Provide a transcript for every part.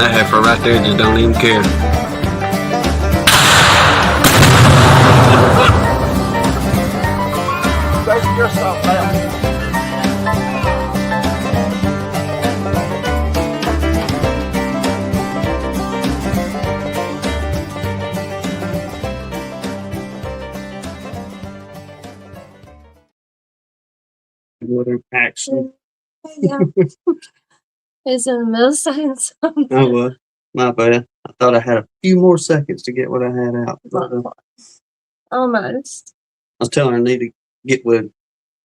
That heifer right there just don't even care. Go yourself now. Whatever action. Yeah. Is in the middle of saying something. Oh, well, my bad. I thought I had a few more seconds to get what I had out. But, Almost. I was telling her I need to get with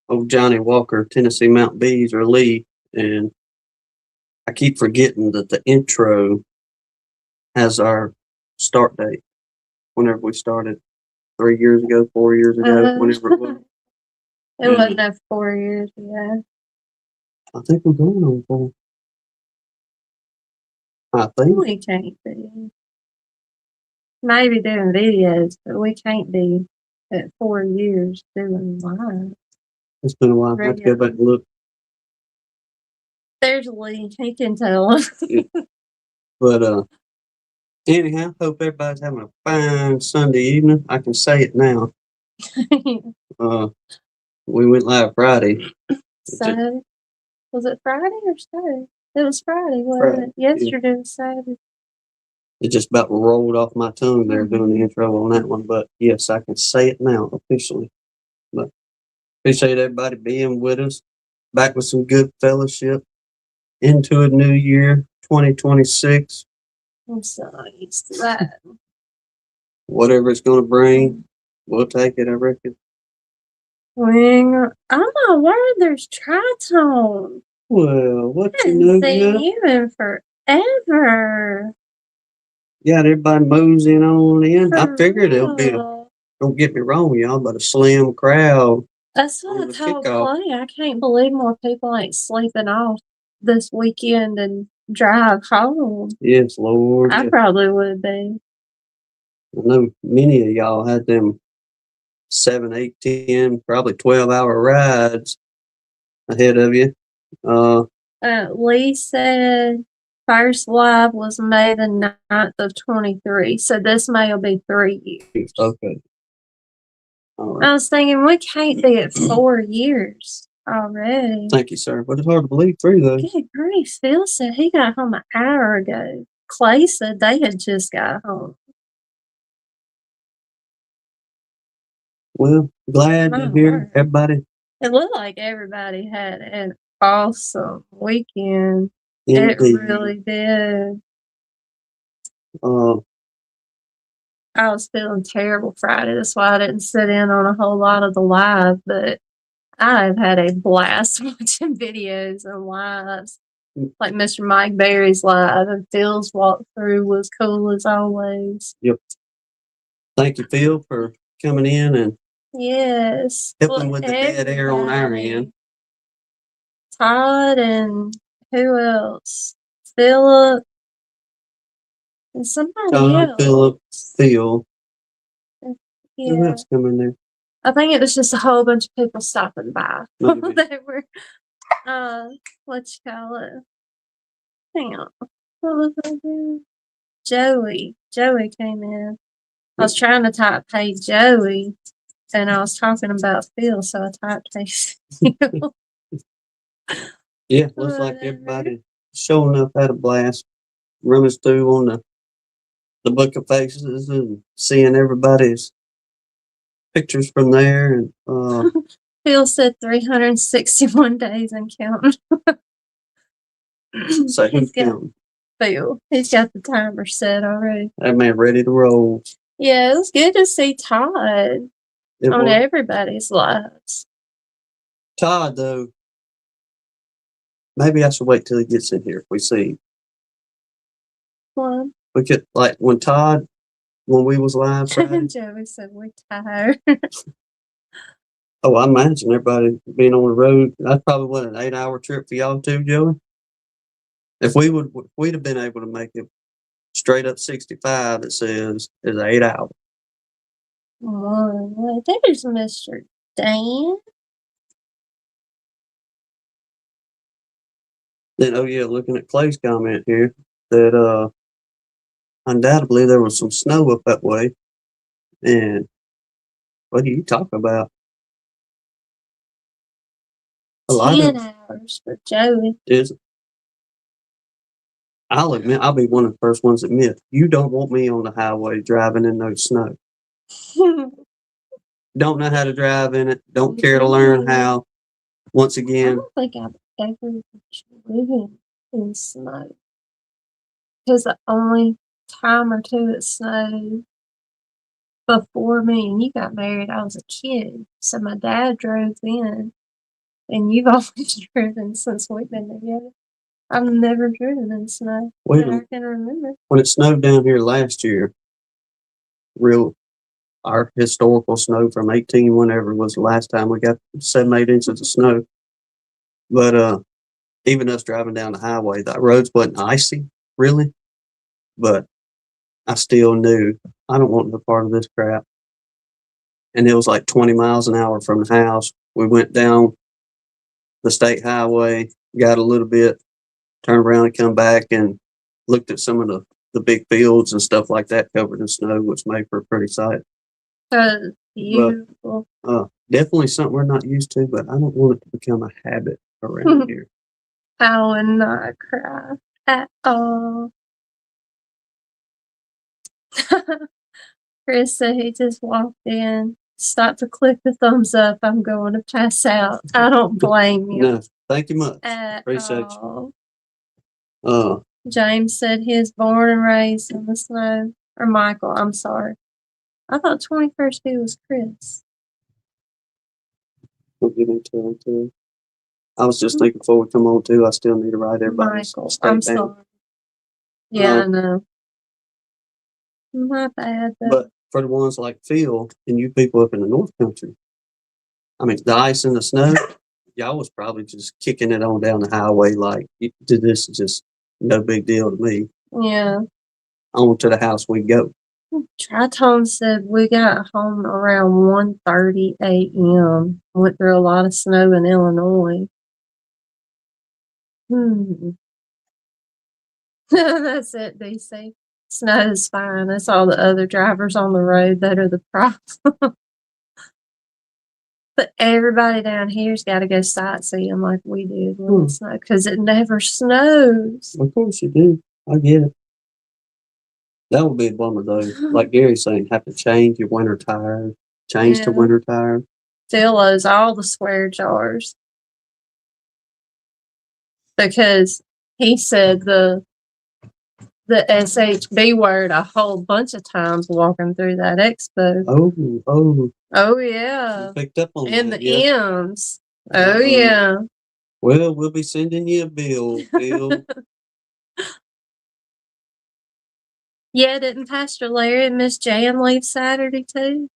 old Johnny Walker, Tennessee Mount Bees or Lee, and I keep forgetting that the intro has our start date. Whenever we started 3 years ago, 4 years ago, whenever it was. It wasn't that 4 years ago. I think we're going on 4. I think. We can't be. Maybe doing videos, but we can't be at 4 years doing live. It's been a while. I have to go back and look. There's Lee. He can tell us. But anyhow, hope everybody's having a fine Sunday evening. I can say it now. We went live Friday. Saturday. Was it Friday or Saturday? It was Friday, wasn't it? Yesterday was Saturday. It just about rolled off my tongue there doing the intro on that one. But yes, I can say it now officially. But appreciate everybody being with us. Back with some good fellowship. Into a new year, 2026. I'm so used to that. Whatever it's going to bring, we'll take it, I reckon. Oh my word, there's Tritone. Well, what I you know, haven't seen you in forever. Yeah, everybody moseying on in. I For figured it'll be don't get me wrong, y'all, but a slim crowd. That's what I told Clay. I can't believe more people ain't sleeping off this weekend and drive home. Yes, Lord. I probably would be. I know many of y'all had them 7, 8, 10, probably 12-hour rides ahead of you. Lee said first live was May the 9th of 23. So this May will be 3 years. Okay. All right. I was thinking we can't be at 4 years already. Thank you, sir. But it's hard to believe 3, though. Good grief. Phil said he got home an hour ago. Clay said they had just got home. Well, glad to hear everybody. It looked like everybody had an awesome weekend. Indeed. It really did. I was feeling terrible Friday. That's why I didn't sit in on a whole lot of the live, but I've had a blast watching videos and lives. Like Mr. Mike Berry's live and Phil's walkthrough was cool as always. Yep. Thank you, Phil, for coming in and helping with the dead air on our end. Todd and who else? Philip and somebody else. Philip, Phil. Yeah. Who else coming there? I think it was just a whole bunch of people stopping by. They were, what you call it? Hang on. What was I doing? Joey. Joey came in. I was trying to type hey Joey, and I was talking about Phil, so I typed hey Phil. Yeah, looks like everybody showing up had a blast. Rummaged through on the book of faces and seeing everybody's pictures from there. And Phil said 361 days and counting. So who's counting? Phil. He's got the timer set already. That man ready to roll. Yeah, it was good to see Todd on everybody's lives. Todd, though, maybe I should wait till he gets in here if we see him. What? We could, like, when we was live Friday. Joey said we're tired. Oh, I imagine everybody being on the road. That's probably an 8-hour trip for y'all too, Joey. If we'd have been able to make it straight up 65, it says is 8 hours. There's Mr. Dan. Then, looking at Clay's comment here, that undoubtedly there was some snow up that way. And what do you talk about? A lot 10 of hours for Joey. is. I'll admit, I'll be one of the first ones to admit, you don't want me on the highway driving in no snow. Don't know how to drive in it. Don't care to learn how. Once I again, don't think I've ever driven in snow. Because the only time or two it snowed before me and you got married, I was a kid. So my dad drove in, and you've always driven since we've been together. I've never driven in snow that I can remember. when it snowed down here last year, our historical snow from 18, whenever was the last time we got 7, 8 inches of snow. But even us driving down the highway, the roads wasn't icy, really. But I still knew I don't want no part of this crap. And it was like 20 miles an hour from the house. We went down the state highway, got a little bit, turned around and come back and looked at some of the big fields and stuff like that covered in snow, which made for a pretty sight. Beautiful. Definitely something we're not used to, but I don't want it to become a habit around here. I would not cry at all. Chris said he just walked in, stopped to click the thumbs up. I'm going to pass out. I don't blame you. No, thank you much. At Appreciate all. you. James said he was born and raised in the snow. Or Michael, I'm sorry. I thought 21st he was Chris. We'll get into it too. I was just thinking before we come on too, I still need to write everybody's Michael, state I'm down. sorry. Yeah, I know. My bad though. But for the ones like Phil and you people up in the North Country, I mean, the ice and the snow, y'all was probably just kicking it on down the highway like, this is just no big deal to me. Yeah. On to the house we go. Tritone said we got home around 1:30 a.m. Went through a lot of snow in Illinois. That's it, DC. Snow is fine. It's all the other drivers on the road that are the problem. But everybody down here's got to go sightseeing like we did when it snowed, because it never snows. Of course you do. I get it. That would be a bummer though. Like Gary's saying, have to change your winter tires, change to winter tires. Phil owes all the swear jars. Because he said the SHB word a whole bunch of times walking through that expo. Oh yeah. You picked up on and that, the M's. Oh yeah. Well, we'll be sending you a bill, Phil. Yeah, didn't Pastor Larry and Miss Jan leave Saturday too?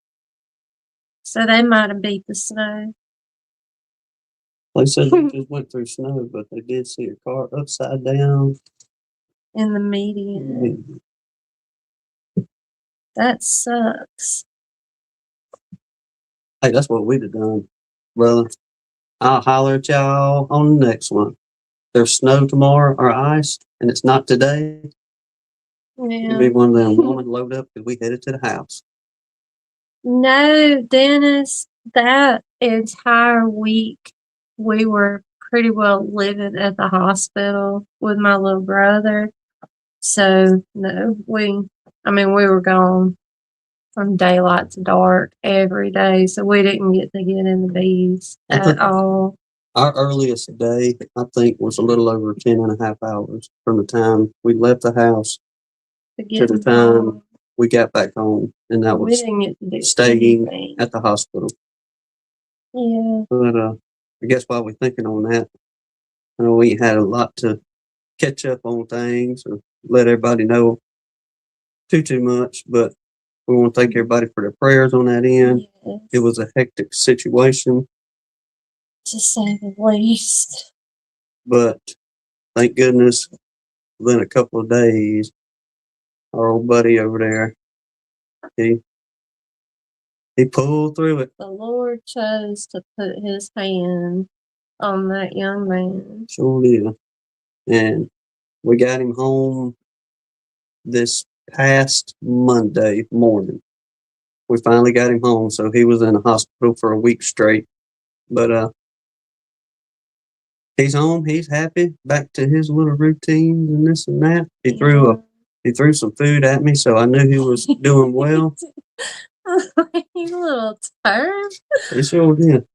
So they might have beat the snow. They said they just went through snow, but they did see a car upside down in the median. That sucks. Hey, that's what we'd have done, brother. I'll holler at y'all on the next one. There's snow tomorrow or ice, and it's not today. Yeah. It'll be one of them woman load up because we headed to the house. No, Dennis, that entire week we were pretty well living at the hospital with my little brother. So no, we were gone from daylight to dark every day. So we didn't get to get in the bees at all. Our earliest day, I think, was a little over 10 and a half hours from the time we left the house to the time we got back home. And that was staying at the hospital. Yeah. But I guess while we're thinking on that, I know we had a lot to catch up on things or let everybody know too much, but we want to thank everybody for their prayers on that end. Yes. It was a hectic situation, to say the least. But thank goodness, within a couple of days, our old buddy over there, he pulled through it. The Lord chose to put his hand on that young man. Sure did. And we got him home this past Monday morning. We finally got him home, so he was in the hospital for a week straight. But he's home. He's happy. Back to his little routines and this and that. He threw some food at me, so I knew he was doing well. You little turd. He sure did.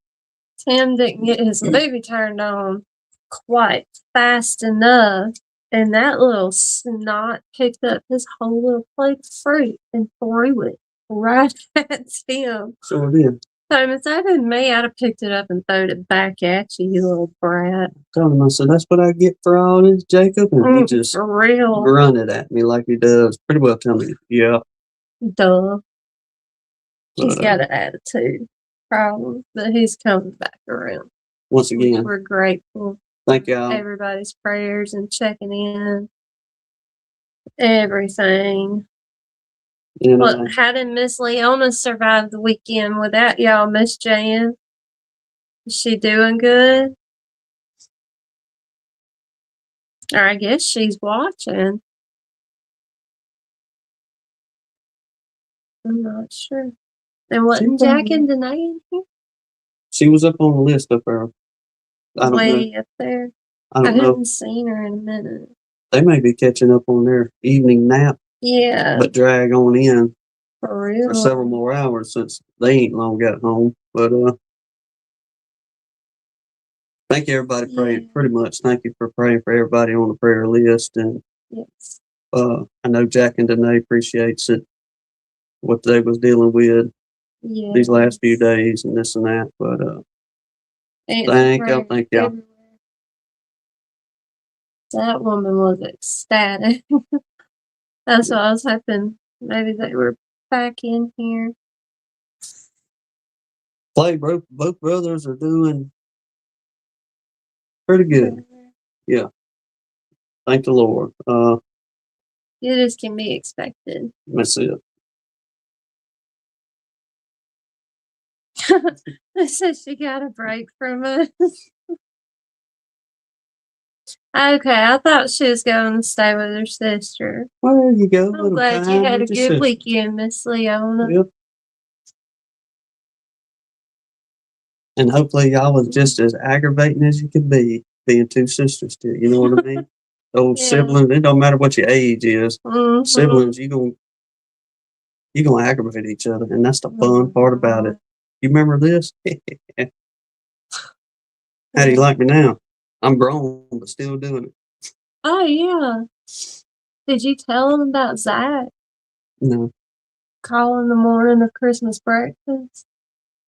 Tim didn't get his movie turned on quite fast enough, and that little snot picked up his whole little plate of fruit and threw it right at Tim. Sure did. So if that had been me, I'd have picked it up and thrown it back at you, you little brat. I told him, I said, that's what I get for all this, Jacob. And he just for real. grunted at me like he does. Pretty well tell me, yeah. Duh. He's got an attitude problem, but he's coming back around. Once again, we're grateful. Thank y'all. Everybody's prayers and checking in. Everything. You know, Look, how did Miss Leona survive the weekend without y'all, Miss Jan? Is she doing good? Or I guess she's watching. I'm not sure. And wasn't Jack and Danae in here? She was up on the list up there. I don't Way know. up there. I don't know. haven't seen her in a minute. They may be catching up on their evening nap. Yeah. But drag on in For real. for several more hours since they ain't long got home. But thank you everybody praying. Pretty much thank you for praying for everybody on the prayer list. And yes. I know Jack and Danae appreciates it, what they was dealing with these last few days and this and that. But thank y'all. That woman was ecstatic. That's what I was hoping. Maybe they were back in here. Both brothers are doing pretty good. Yeah. Thank the Lord. It just can be expected. That's it. I said she got a break from us. Okay, I thought she was going to stay with her sister. Well, there you go. I'm glad you had a good weekend, Miss Leona. Yep. And hopefully y'all was just as aggravating as you could be, being two sisters still. You know what I mean? Those siblings, it don't matter what your age is. Mm-hmm. Siblings, you gonna aggravate each other, and that's the fun part about it. You remember this? How do you like me now? I'm grown, but still doing it. Oh, yeah. Did you tell them about Zach? No. Calling the morning of Christmas breakfast?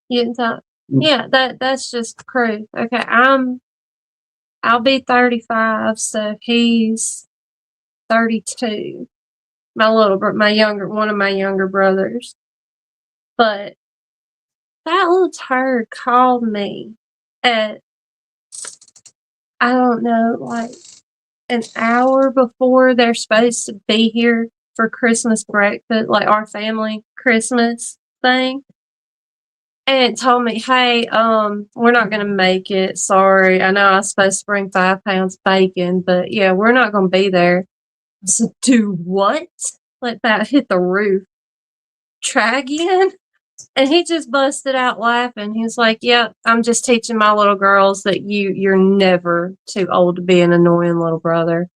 You didn't talk? Yeah, that's just proof. Okay, I'll be 35, so he's 32. One of my younger brothers. But that little turd called me at, I don't know, like an hour before they're supposed to be here for Christmas breakfast, like our family Christmas thing. And it told me, hey, we're not going to make it. Sorry. I know I was supposed to bring 5 pounds bacon, but yeah, we're not going to be there. I said, do what? Let that hit the roof. Try again? And he just busted out laughing. He was like, yep, I'm just teaching my little girls that you're never too old to be an annoying little brother.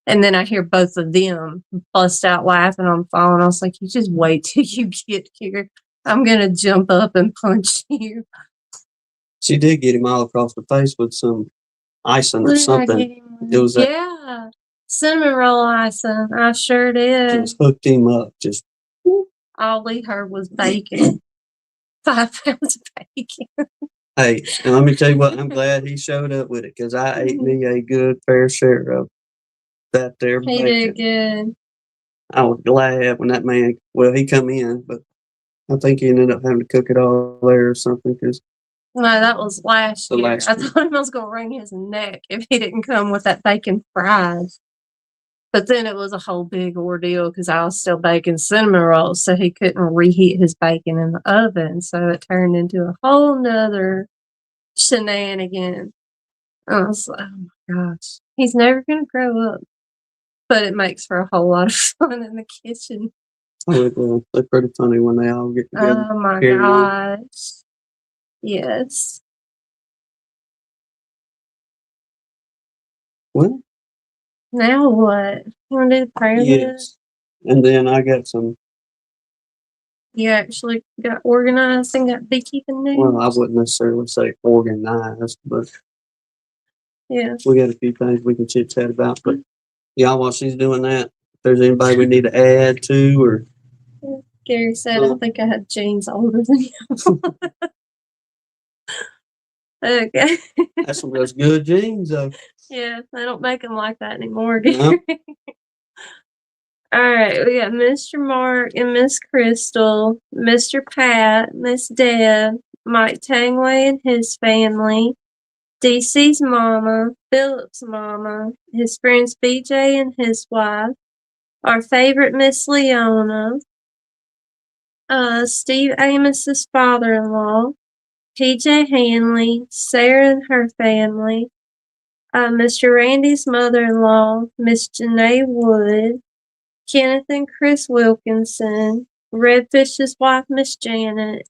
And then I hear both of them bust out laughing on the phone. I was like, you just wait till you get here. I'm going to jump up and punch you. She did get him all across the face with some icing or something. It was cinnamon roll icing. I sure did. Just hooked him up. Just all he heard was bacon. 5 pounds of bacon. Hey, and let me tell you what, I'm glad he showed up with it because I ate me a good fair share of that there bacon. He did good. I was glad when that man, he come in, but I think he ended up having to cook it all there or something. No, that was last year. I thought he was going to wring his neck if he didn't come with that bacon fries. But then it was a whole big ordeal because I was still baking cinnamon rolls, so he couldn't reheat his bacon in the oven. So it turned into a whole nother shenanigan. I was like, oh my gosh, he's never going to grow up. but it makes for a whole lot of fun in the kitchen. Oh, it will. They're pretty funny when they all get together. Oh my carry on. gosh. Yes. Well, Now what? You want to do the prayer list? yes. And then I got some, You actually got organized and got beekeeping news? well, I wouldn't necessarily say organized, but Yeah. we got a few things we can chit chat about. But y'all, while she's doing that, if there's anybody we need to add to, or Gary said, I think I had jeans older than you. Okay. that's some of those good genes, though. Yeah, they don't make them like that anymore. No. All right, we got Mr. Mark and Miss Crystal, Mr. Pat, Miss Deb, Mike Tangway and his family, DC's mama, Philip's mama, his friends BJ and his wife, our favorite Miss Leona, Steve Amos's father-in-law, PJ Hanley, Sarah and her family, Mr. Randy's mother-in-law, Miss Janae Wood, Kenneth and Chris Wilkinson, Redfish's wife, Miss Janet,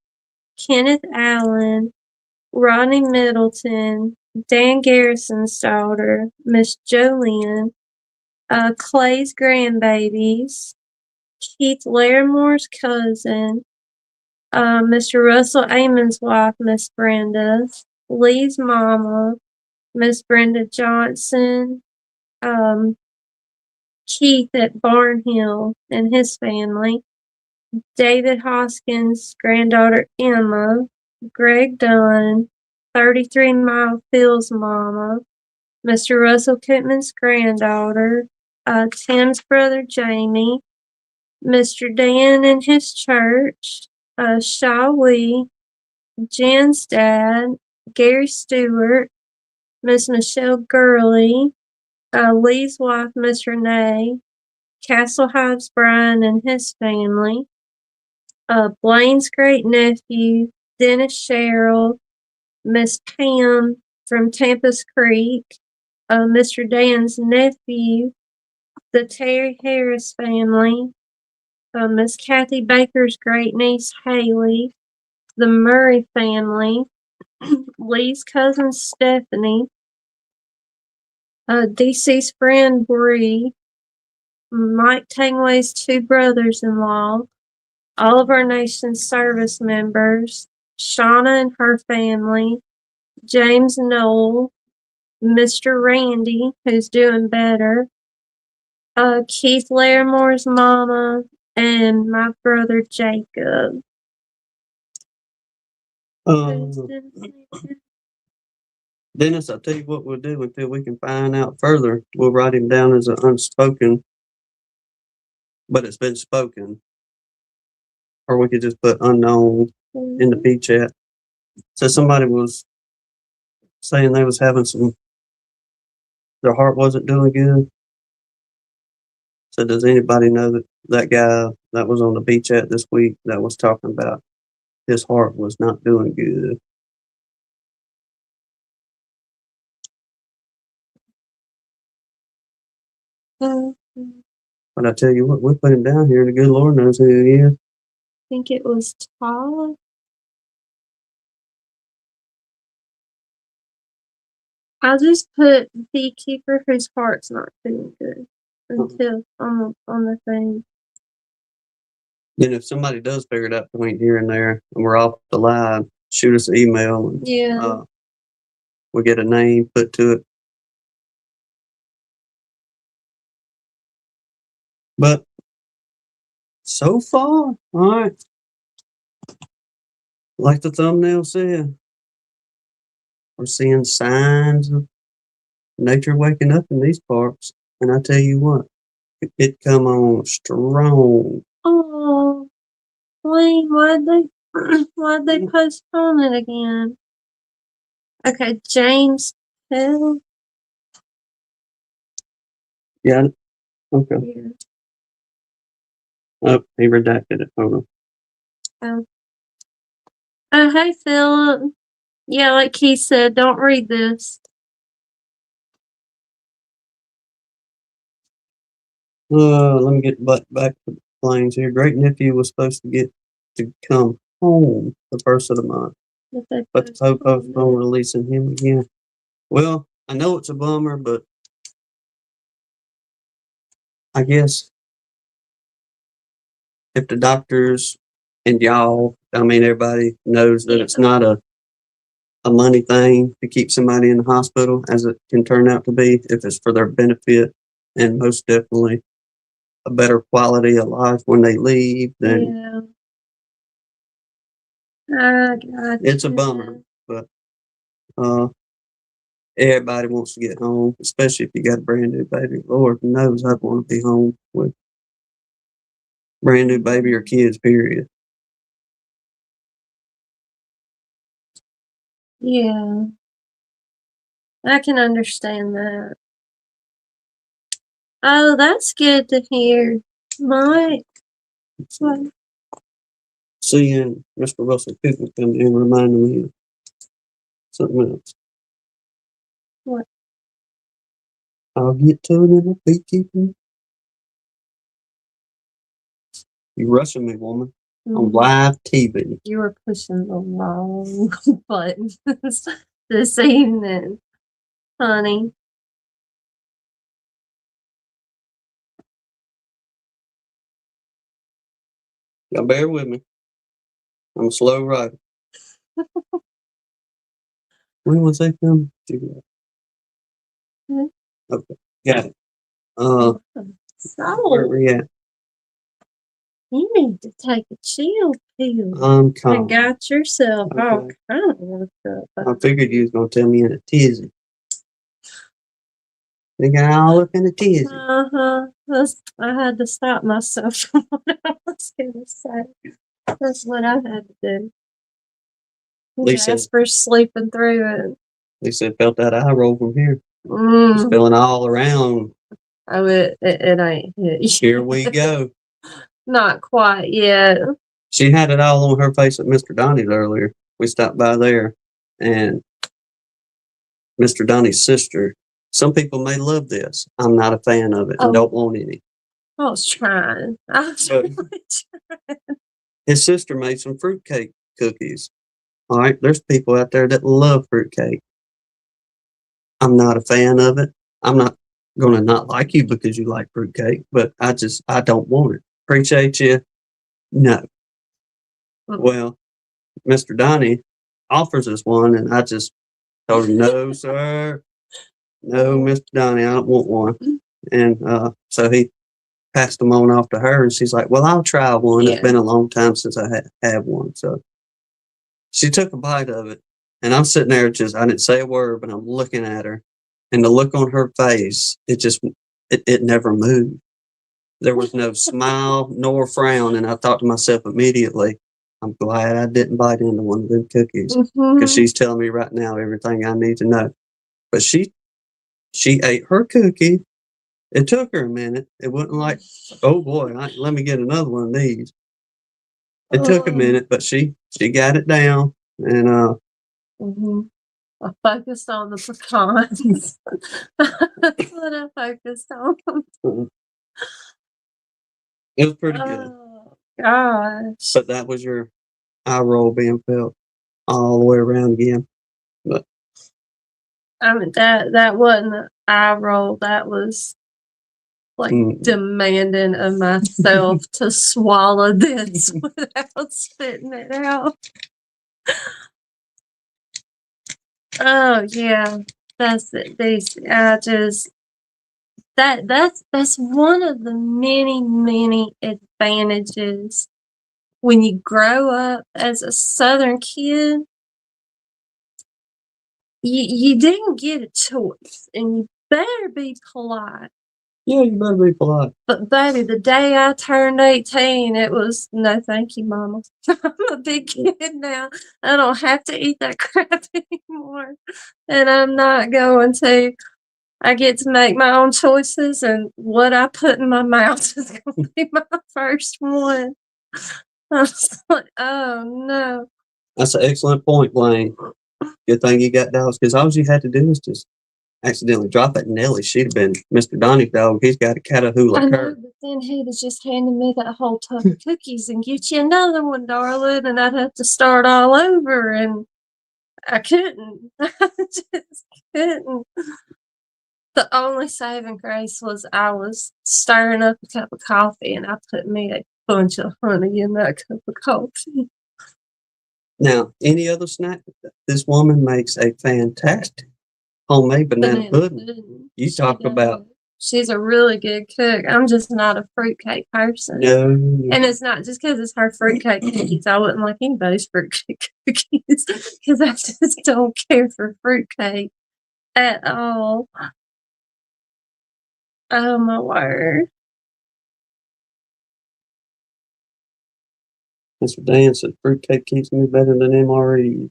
Kenneth Allen, Rodney Middleton, Dan Garrison's daughter, Miss Jolynn, Clay's grandbabies, Keith Laramore's cousin, Mr. Russell Amon's wife, Miss Brenda, Lee's mama, Miss Brenda Johnson, Keith at Barnhill and his family, David Hoskins' granddaughter Emma, Greg Dunn, 33 Mile Phil's mama, Mr. Russell Koopman's granddaughter, Tim's brother Jamie, Mr. Dan and his church, Shawee, Jen's dad, Gary Stewart, Miss Michelle Gurley, Lee's wife, Miss Renee, Castle Hives Brian and his family, Blaine's great nephew, Dennis Sherrill, Miss Pam from Tampa's Creek, Mr. Dan's nephew, the Terry Harris family, Miss Kathy Baker's great niece Haley, the Murray family, Lee's cousin Stephanie, DC's friend Bree, Mike Tangway's two brothers-in-law, all of our nation's service members, Shauna and her family, James Knoll, Mr. Randy, who's doing better, Keith Laramore's mama, and my brother Jacob. Dennis, I'll tell you what we'll do until we can find out further. We'll write him down as an unspoken, but it's been spoken. Or we could just put unknown in the P chat. So somebody was saying they was having their heart wasn't doing good. So does anybody know that guy that was on the B chat this week that was talking about his heart was not doing good? But I tell you what, we put him down here, and the good Lord knows who he is. I think it was Todd. I'll just put beekeeper whose heart's not doing good until on the thing. Then if somebody does figure that point here and there, and we're off the line, shoot us an email, and we get a name put to it. But so far, all right. Like the thumbnail said, we're seeing signs of nature waking up in these parts. And I tell you what, it come on strong. Oh, Wayne, why'd they postpone it again? Okay, James Hill. Yeah. Okay. Yeah. Oh, he redacted it. Hold on. Oh, hey, Philip. Yeah, like he said, don't read this. Let me get back to the planes here. Great nephew was supposed to get to come home the first of the month, but the Pope postponed releasing him again. Well, I know it's a bummer, but I guess if the doctors and y'all, I mean, everybody knows that it's not a money thing to keep somebody in the hospital, as it can turn out to be, if it's for their benefit, and most definitely a better quality of life when they leave, then it's a bummer. But everybody wants to get home, especially if you got a brand new baby. Lord knows I'd want to be home with brand new baby or kids, period. Yeah, I can understand that. Oh, that's good to hear, Mike. What? Seeing Mr. Russell Cooper come in reminded me of something else. What? I'll get to it in the beekeeping. You rushing me, woman. On live TV. You were pushing the wrong buttons this evening, honey. Y'all bear with me. I'm a slow rider. When was they coming? Okay, got it. Where we at? You need to take a chill pill I'm calm. and got yourself all kind of worked up. I figured you was gonna tell me in a tizzy. They got all up in a tizzy. I had to stop myself from what I was gonna say. That's what I had to do. Jasper's sleeping through it. Lisa felt that eye roll from here. It's feeling all around. Oh, it ain't hit. Here we go. Not quite yet. She had it all on her face at Mr. Donnie's earlier. We stopped by there, and Mr. Donnie's sister. Some people may love this. I'm not a fan of it and don't want any. I was trying. I was really trying. His sister made some fruitcake cookies. All right, there's people out there that love fruitcake. I'm not a fan of it. I'm not going to not like you because you like fruitcake, but I don't want it. Appreciate you. No. Well, Mr. Donnie offers us one, and I just told him, no, sir. No, Mr. Donnie, I don't want one. And so he passed them on off to her, and she's like, well, I'll try one. Yeah. It's been a long time since I had one. So she took a bite of it, and I'm sitting there I didn't say a word, but I'm looking at her, and the look on her face, it never moved. There was no smile nor frown, and I thought to myself immediately, I'm glad I didn't bite into one of them cookies, because she's telling me right now everything I need to know. But she ate her cookie. It took her a minute. It wasn't like, oh boy, let me get another one of these. It took a minute, but she got it down, and I focused on the pecans. That's what I focused on. It was pretty good. Oh gosh! But that was your eye roll being felt all the way around again. But I mean that wasn't an eye roll. That was like demanding of myself to swallow this without spitting it out. Oh yeah, that's it. That's one of the many advantages when you grow up as a Southern kid. You didn't get a choice, and you better be polite. Yeah, you better be polite. But baby, the day I turned 18, it was no thank you, mama. I'm a big kid now. I don't have to eat that crap anymore. And I'm not going to. I get to make my own choices, and what I put in my mouth is going to be my first one. I was like, oh no. That's an excellent point, Blaine. Good thing you got dogs, because all you had to do is just accidentally drop it, Nellie, she'd have been Mr. Donnie's dog. He's got a Catahoula I know, cur. but then he'd have just handed me that whole tub of cookies and get you another one, darling, and I'd have to start all over, and I couldn't. I just couldn't. The only saving grace was I was stirring up a cup of coffee, and I put me a bunch of honey in that cup of coffee. Now, any other snack? This woman makes a fantastic homemade banana pudding. You talk about. She's a really good cook. I'm just not a fruitcake person. No. And it's not just because it's her fruitcake cookies. I wouldn't like anybody's fruitcake cookies because I just don't care for fruitcake at all. Oh my word. Mr. Dan said fruitcake keeps me better than MRE.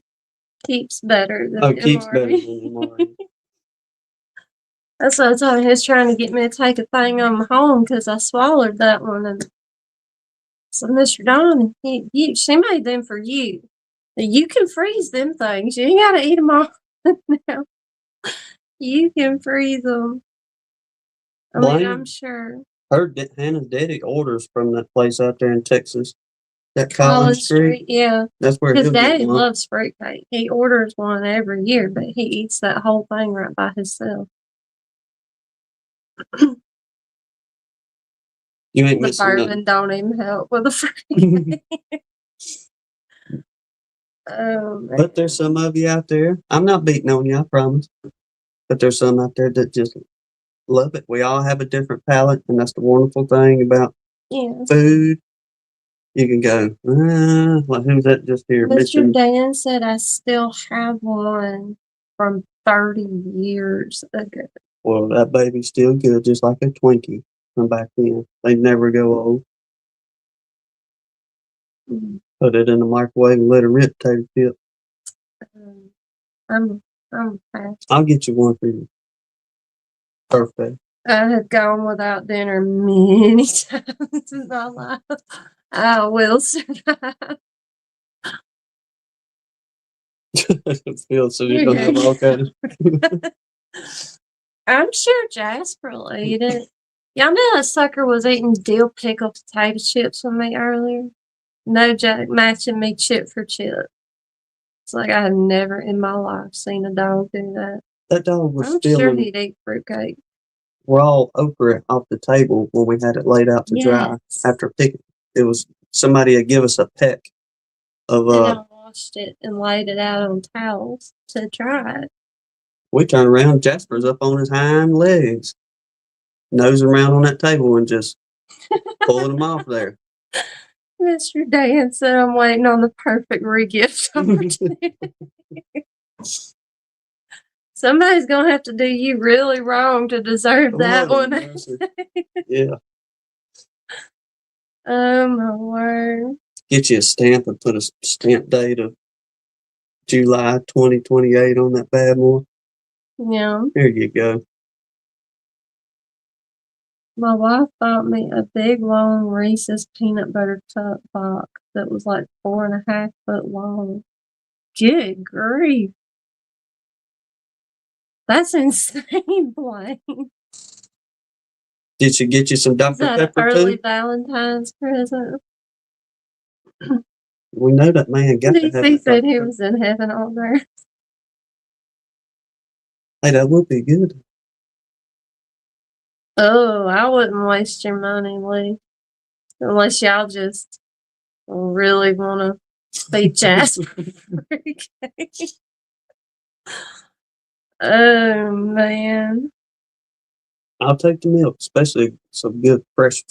Keeps better than Oh, MRE. keeps better than MRE. That's what I told him. He was trying to get me to take a thing on home because I swallowed that one. And so, Mr. Don, she made them for you. You can freeze them things. You ain't got to eat them all now. You can freeze them. I mean, I'm sure. Hannah's daddy orders from that place out there in Texas. That College Street, yeah. That's where his daddy loves fruitcake. He orders one every year, but he eats that whole thing right by himself. You ain't the missing bourbon nothing. Don't even help with the fruitcake. But there's some of you out there. I'm not beating on you, I promise. But there's some out there that just love it. We all have a different palate, and that's the wonderful thing about food. You can go, like who's that just here? Mr. Dan said I still have one from 30 years ago. Well, that baby's still good, just like a Twinkie from back then. They never go old. Put it in the microwave and let it rip, take a tip. I'm fast. I'll get you one for you. Perfect. I have gone without dinner many times in my life. I will survive. Phil, so you're gonna have all kinds of. I'm sure Jasper will eat it. Y'all know that sucker was eating dill pickle potato chips with me earlier? No joke, matching me chip for chip. It's like I have never in my life seen a dog do that. That dog was I'm sure he'd eat fruitcake. Raw okra off the table when we had it laid out to dry after picking. It was somebody had give us a peck of and I washed it and laid it out on towels to dry it. We turned around, Jasper's up on his hind legs, nosing around on that table and just pulling them off there. Mr. Dan said I'm waiting on the perfect regift opportunity. Somebody's gonna have to do you really wrong to deserve that one. Yeah. Oh my word. Get you a stamp and put a stamp date of July 2028 on that bad boy. Yeah. There you go. My wife bought me a big long Reese's peanut butter cup box that was like 4.5 foot long. Good grief. That's insane, Blaine. Did she get you some Dr. Pepper too? Early Valentine's present. We know that man got to have it. He said he was in heaven all day. Hey, that would be good. Oh, I wouldn't waste your money, Lee. Unless y'all just really want to be Jasper. Oh, man. I'll take the milk, especially some good fresh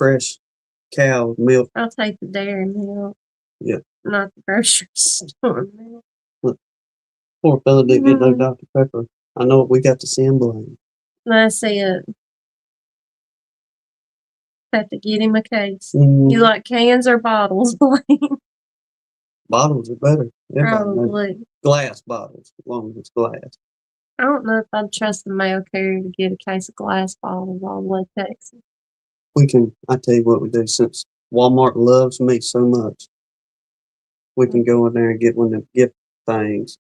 cow milk. I'll take the dairy milk. Yeah. Not the grocery store milk. Look, poor fella didn't get no Dr. Pepper. I know we got to send Blaine. That's it. Have to get him a case. You like cans or bottles, Blaine? Bottles are better. Probably. Glass bottles, as long as it's glass. I don't know if I'd trust the mail carrier to get a case of glass bottles all the way to Texas. I tell you what we do, since Walmart loves me so much, we can go in there and get one of them gift things.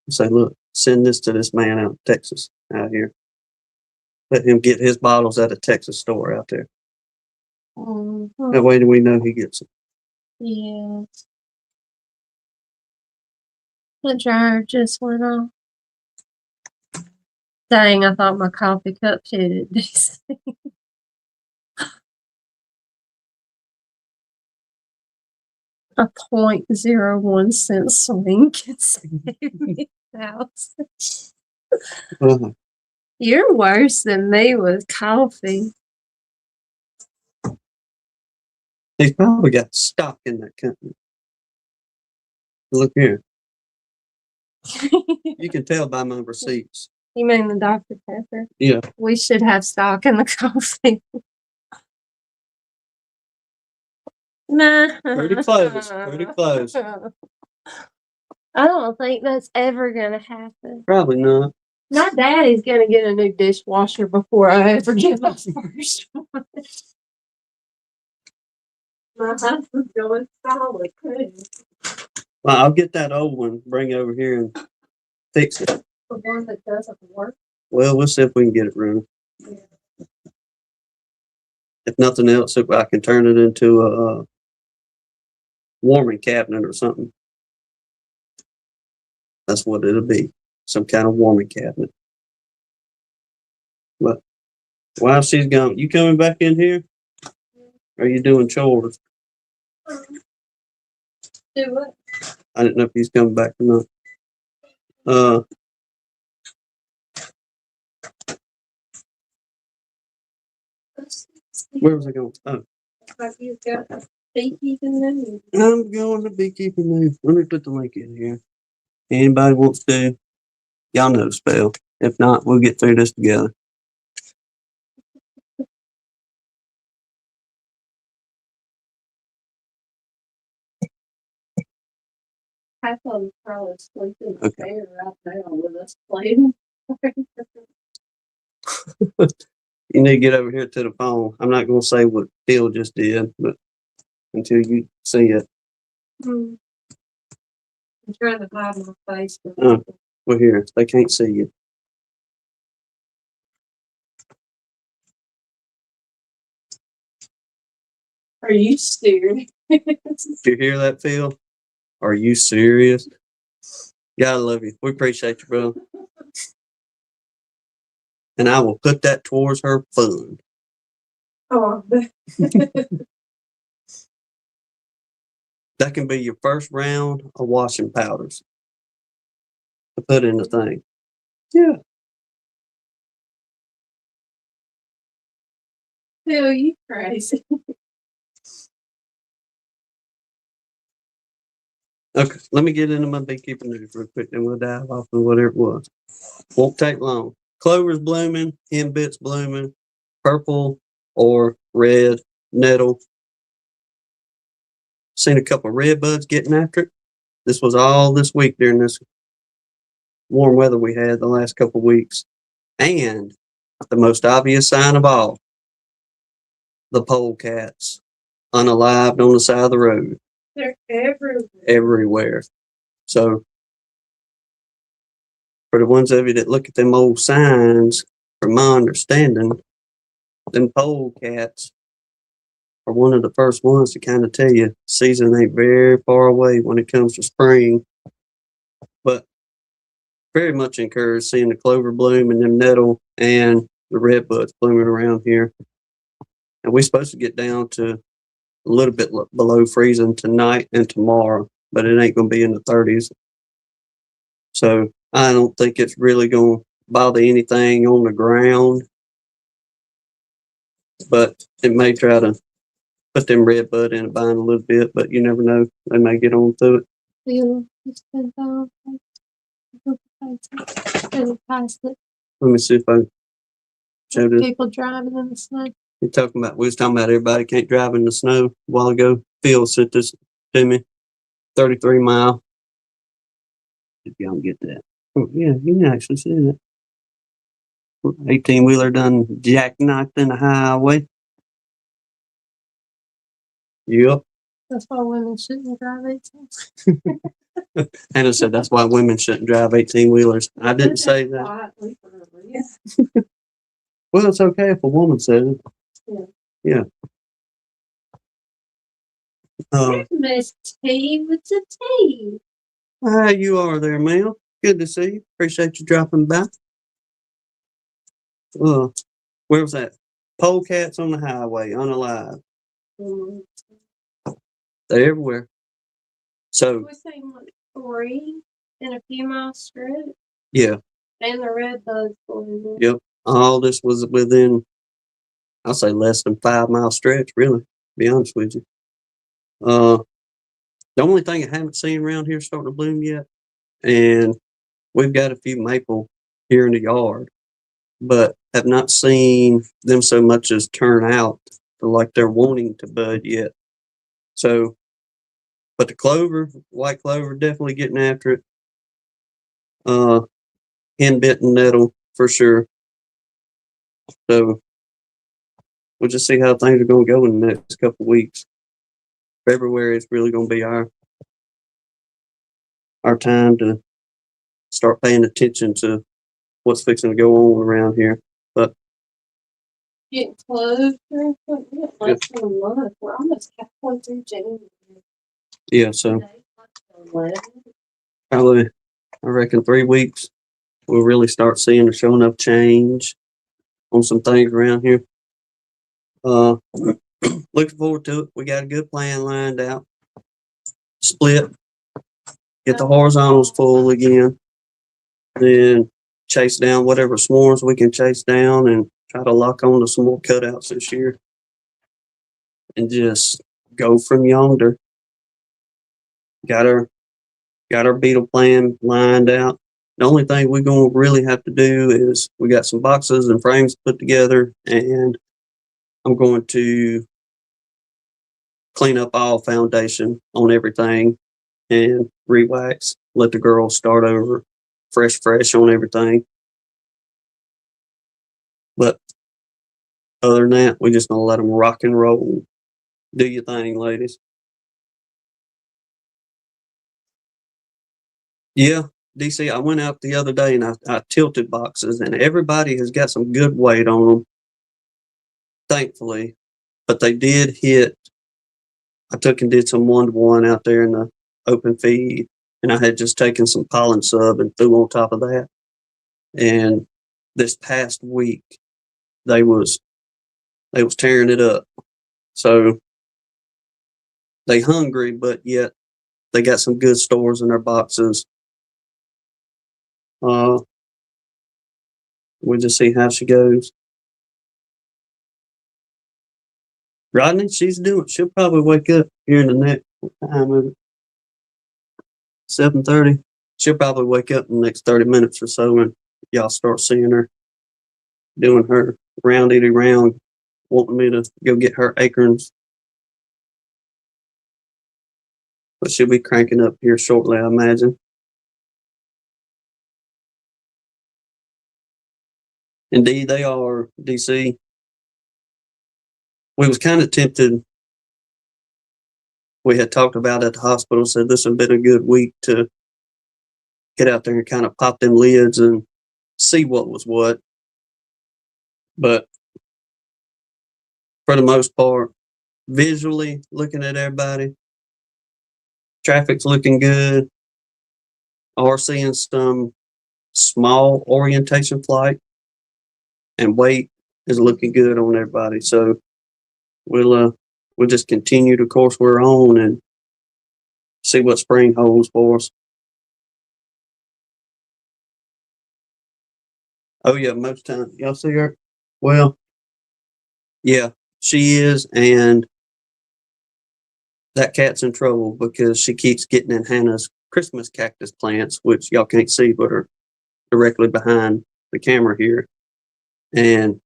Say, look, send this to this man out in Texas out here. Let him get his bottles at a Texas store out there. That way we know he gets them. Yeah. The dryer just went off. Dang, I thought my coffee cup fitted this. A 0.01 cent swing can save me thousands. You're worse than me with coffee. He's probably got stock in that company. Look here. You can tell by my receipts. You mean the Dr. Pepper? Yeah. We should have stock in the coffee. Nah. Pretty close. Pretty close. I don't think that's ever gonna happen. Probably not. My daddy's gonna get a new dishwasher before I ever get my first one. My husband's going solid too. Well, I'll get that old one, bring it over here and fix it. The one that doesn't work? Well, we'll see if we can get it running. Yeah. If nothing else, if I can turn it into a warming cabinet or something. That's what it'll be. Some kind of warming cabinet. But while she's gone, you coming back in here? Or are you doing chores? Do what? I didn't know if he's coming back or not. Where was I going? Oh. You've got a beekeeping news. I'm going to Beekeeping news. Let me put the link in here. Anybody wants to, y'all know spell. If not, we'll get through this together. I thought was probably sleeping in the bed right now with us playing. You need to get over here to the phone. I'm not going to say what Phil just did, but until you see it. I'm trying to hide my face. Well, here, they can't see you. Are you serious? Did you hear that, Phil? Are you serious? God love you. We appreciate you, bro. And I will put that towards her fund. Oh, That can be your first round of washing powders to put in the thing. Yeah. Phil, you crazy. Okay, let me get into my beekeeping news real quick, then we'll dive off on whatever it was. Won't take long. Clover's blooming, henbit's blooming, purple or red nettle. Seen a couple of red buds getting after it. This was all this week during this warm weather we had the last couple of weeks. And the most obvious sign of all, the polecats unalived on the side of the road. They're everywhere. Everywhere. So, for the ones of you that look at them old signs, from my understanding, them polecats are one of the first ones to kind of tell you season ain't very far away when it comes to spring. But very much encouraged seeing the clover bloom and them nettle and the red buds blooming around here. And we're supposed to get down to a little bit below freezing tonight and tomorrow, but it ain't going to be in the 30s. So I don't think it's really going to bother anything on the ground, but it may try to put them red bud in a bind a little bit, but you never know. They may get on through it. Let me see if I show this. People driving in the snow. We was talking about everybody can't drive in the snow a while ago. Phil sent this to me. 33 mile. If y'all can get that. Oh, yeah, you can actually see that. 18-wheeler done jackknifed in the highway. Yep. That's why women shouldn't drive 18. Hannah said that's why women shouldn't drive 18-wheelers. I didn't say that. Quietly for a reason. Well, it's okay if a woman says it. Yeah. Yeah. There's Miss T with the tea. Hi, you are there, Mel. Good to see you. Appreciate you dropping by. Where was that? Polecats on the highway, unalive. They're everywhere. So We're saying like 3 in a few miles stretch. yeah. And the red bugs going in. Yep. All this was within, I'll say, less than 5-mile stretch, really, to be honest with you. The only thing I haven't seen around here starting to bloom yet, and we've got a few maple here in the yard, but have not seen them so much as turn out like they're wanting to bud yet. So, but the clover, white clover, definitely getting after it. Henbit and nettle for sure. So we'll just see how things are going to go in the next couple of weeks. February is really going to be our time to start paying attention to what's fixing to go on around here. But getting close or something. Less than a month. We're almost halfway through January. yeah, so probably I reckon 3 weeks we'll really start seeing a showing up change on some things around here. Looking forward to it. We got a good plan lined out. Split, get the horizontals full again, then chase down whatever s'mores we can chase down and try to lock on to some more cutouts this year and just go from yonder. Got our beetle plan lined out. The only thing we're going to really have to do is we got some boxes and frames put together, and I'm going to clean up all foundation on everything and re-wax. Let the girls start over fresh on everything. But other than that, we're just going to let them rock and roll. Do your thing, ladies. Yeah, DC, I went out the other day and I tilted boxes, and everybody has got some good weight on them, thankfully. But they did hit. I took and did some 1-to-1 out there in the open feed, and I had just taken some pollen sub and threw on top of that. And this past week, they was tearing it up. So they hungry, but yet they got some good stores in their boxes. We'll just see how she goes. Rodney, she'll probably wake up here in the next time of it. 7:30. She'll probably wake up in the next 30 minutes or so, and y'all start seeing her doing her roundy round, wanting me to go get her acorns. But she'll be cranking up here shortly, I imagine. Indeed, they are, DC. We was kind of tempted. We had talked about at the hospital, said this had been a good week to get out there and kind of pop them lids and see what was what. But for the most part, visually looking at everybody, traffic's looking good. Are seeing some small orientation flight, and weight is looking good on everybody. So we'll just continue the course we're on and see what spring holds for us. Oh yeah, most times y'all see her. Well, yeah, she is, and that cat's in trouble because she keeps getting in Hannah's Christmas cactus plants, which y'all can't see, but are directly behind the camera here, and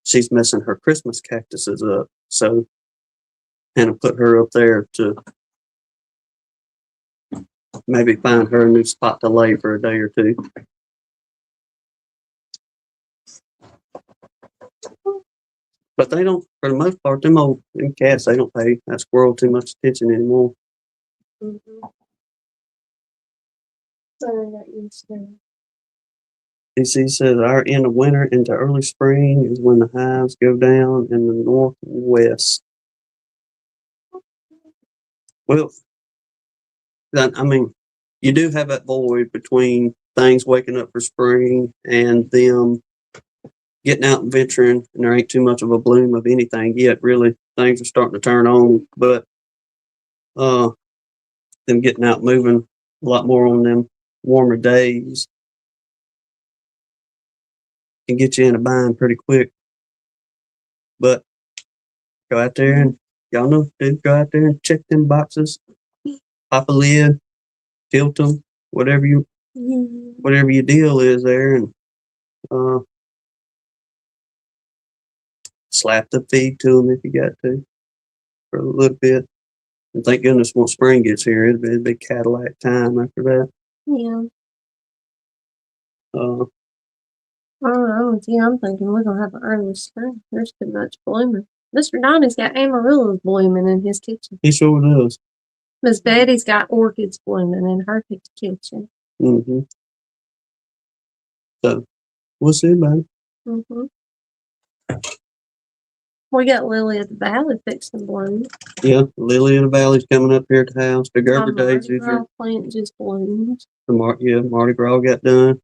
she's messing her Christmas cactuses up. So Hannah put her up there to maybe find her a new spot to lay for a day or two. But they don't, for the most part, them cats, they don't pay that squirrel too much attention anymore. Mm-hmm. DC says our end of winter into early spring is when the hives go down in the northwest. Well, I mean, you do have that void between things waking up for spring and them getting out and venturing, and there ain't too much of a bloom of anything yet. Really, things are starting to turn on, but them getting out moving a lot more on them warmer days can get you in a bind pretty quick. But go out there and y'all know, dude, go out there and check them boxes, pop a lid, tilt them, whatever your deal is there, and slap the feed to them if you got to for a little bit. And thank goodness once spring gets here, it'll be Cadillac time after that. Yeah. I don't know with you. I'm thinking we're gonna have an early spring. There's too much blooming. Mr. Donnie's got amaryllis blooming in his kitchen. He sure does. Miss Betty's got orchids blooming in her kitchen. Mm-hmm. So we'll see about it. Mm-hmm. We got Lily at the Valley fixing to bloom. Yeah, Lily of the Valley's coming up here at the house. The Gerber daisies. Mardi Gras plant just bloomed. Mardi Gras got done.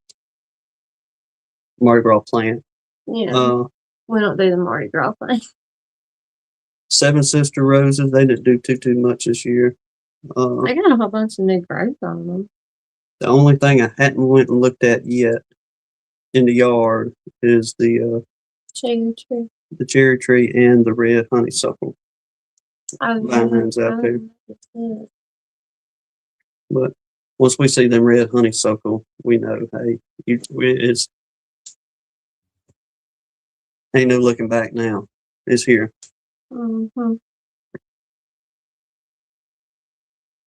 Mardi Gras plant. Yeah. We don't do the Mardi Gras thing. Seven Sister Roses, they didn't do too much this year. They got a whole bunch of new growth on them. The only thing I hadn't went and looked at yet in the yard is the cherry tree. The cherry tree and the red honeysuckle. Vines out there. But once we see them red honeysuckle, we know, hey, it's ain't no looking back now. It's here. Mm-hmm.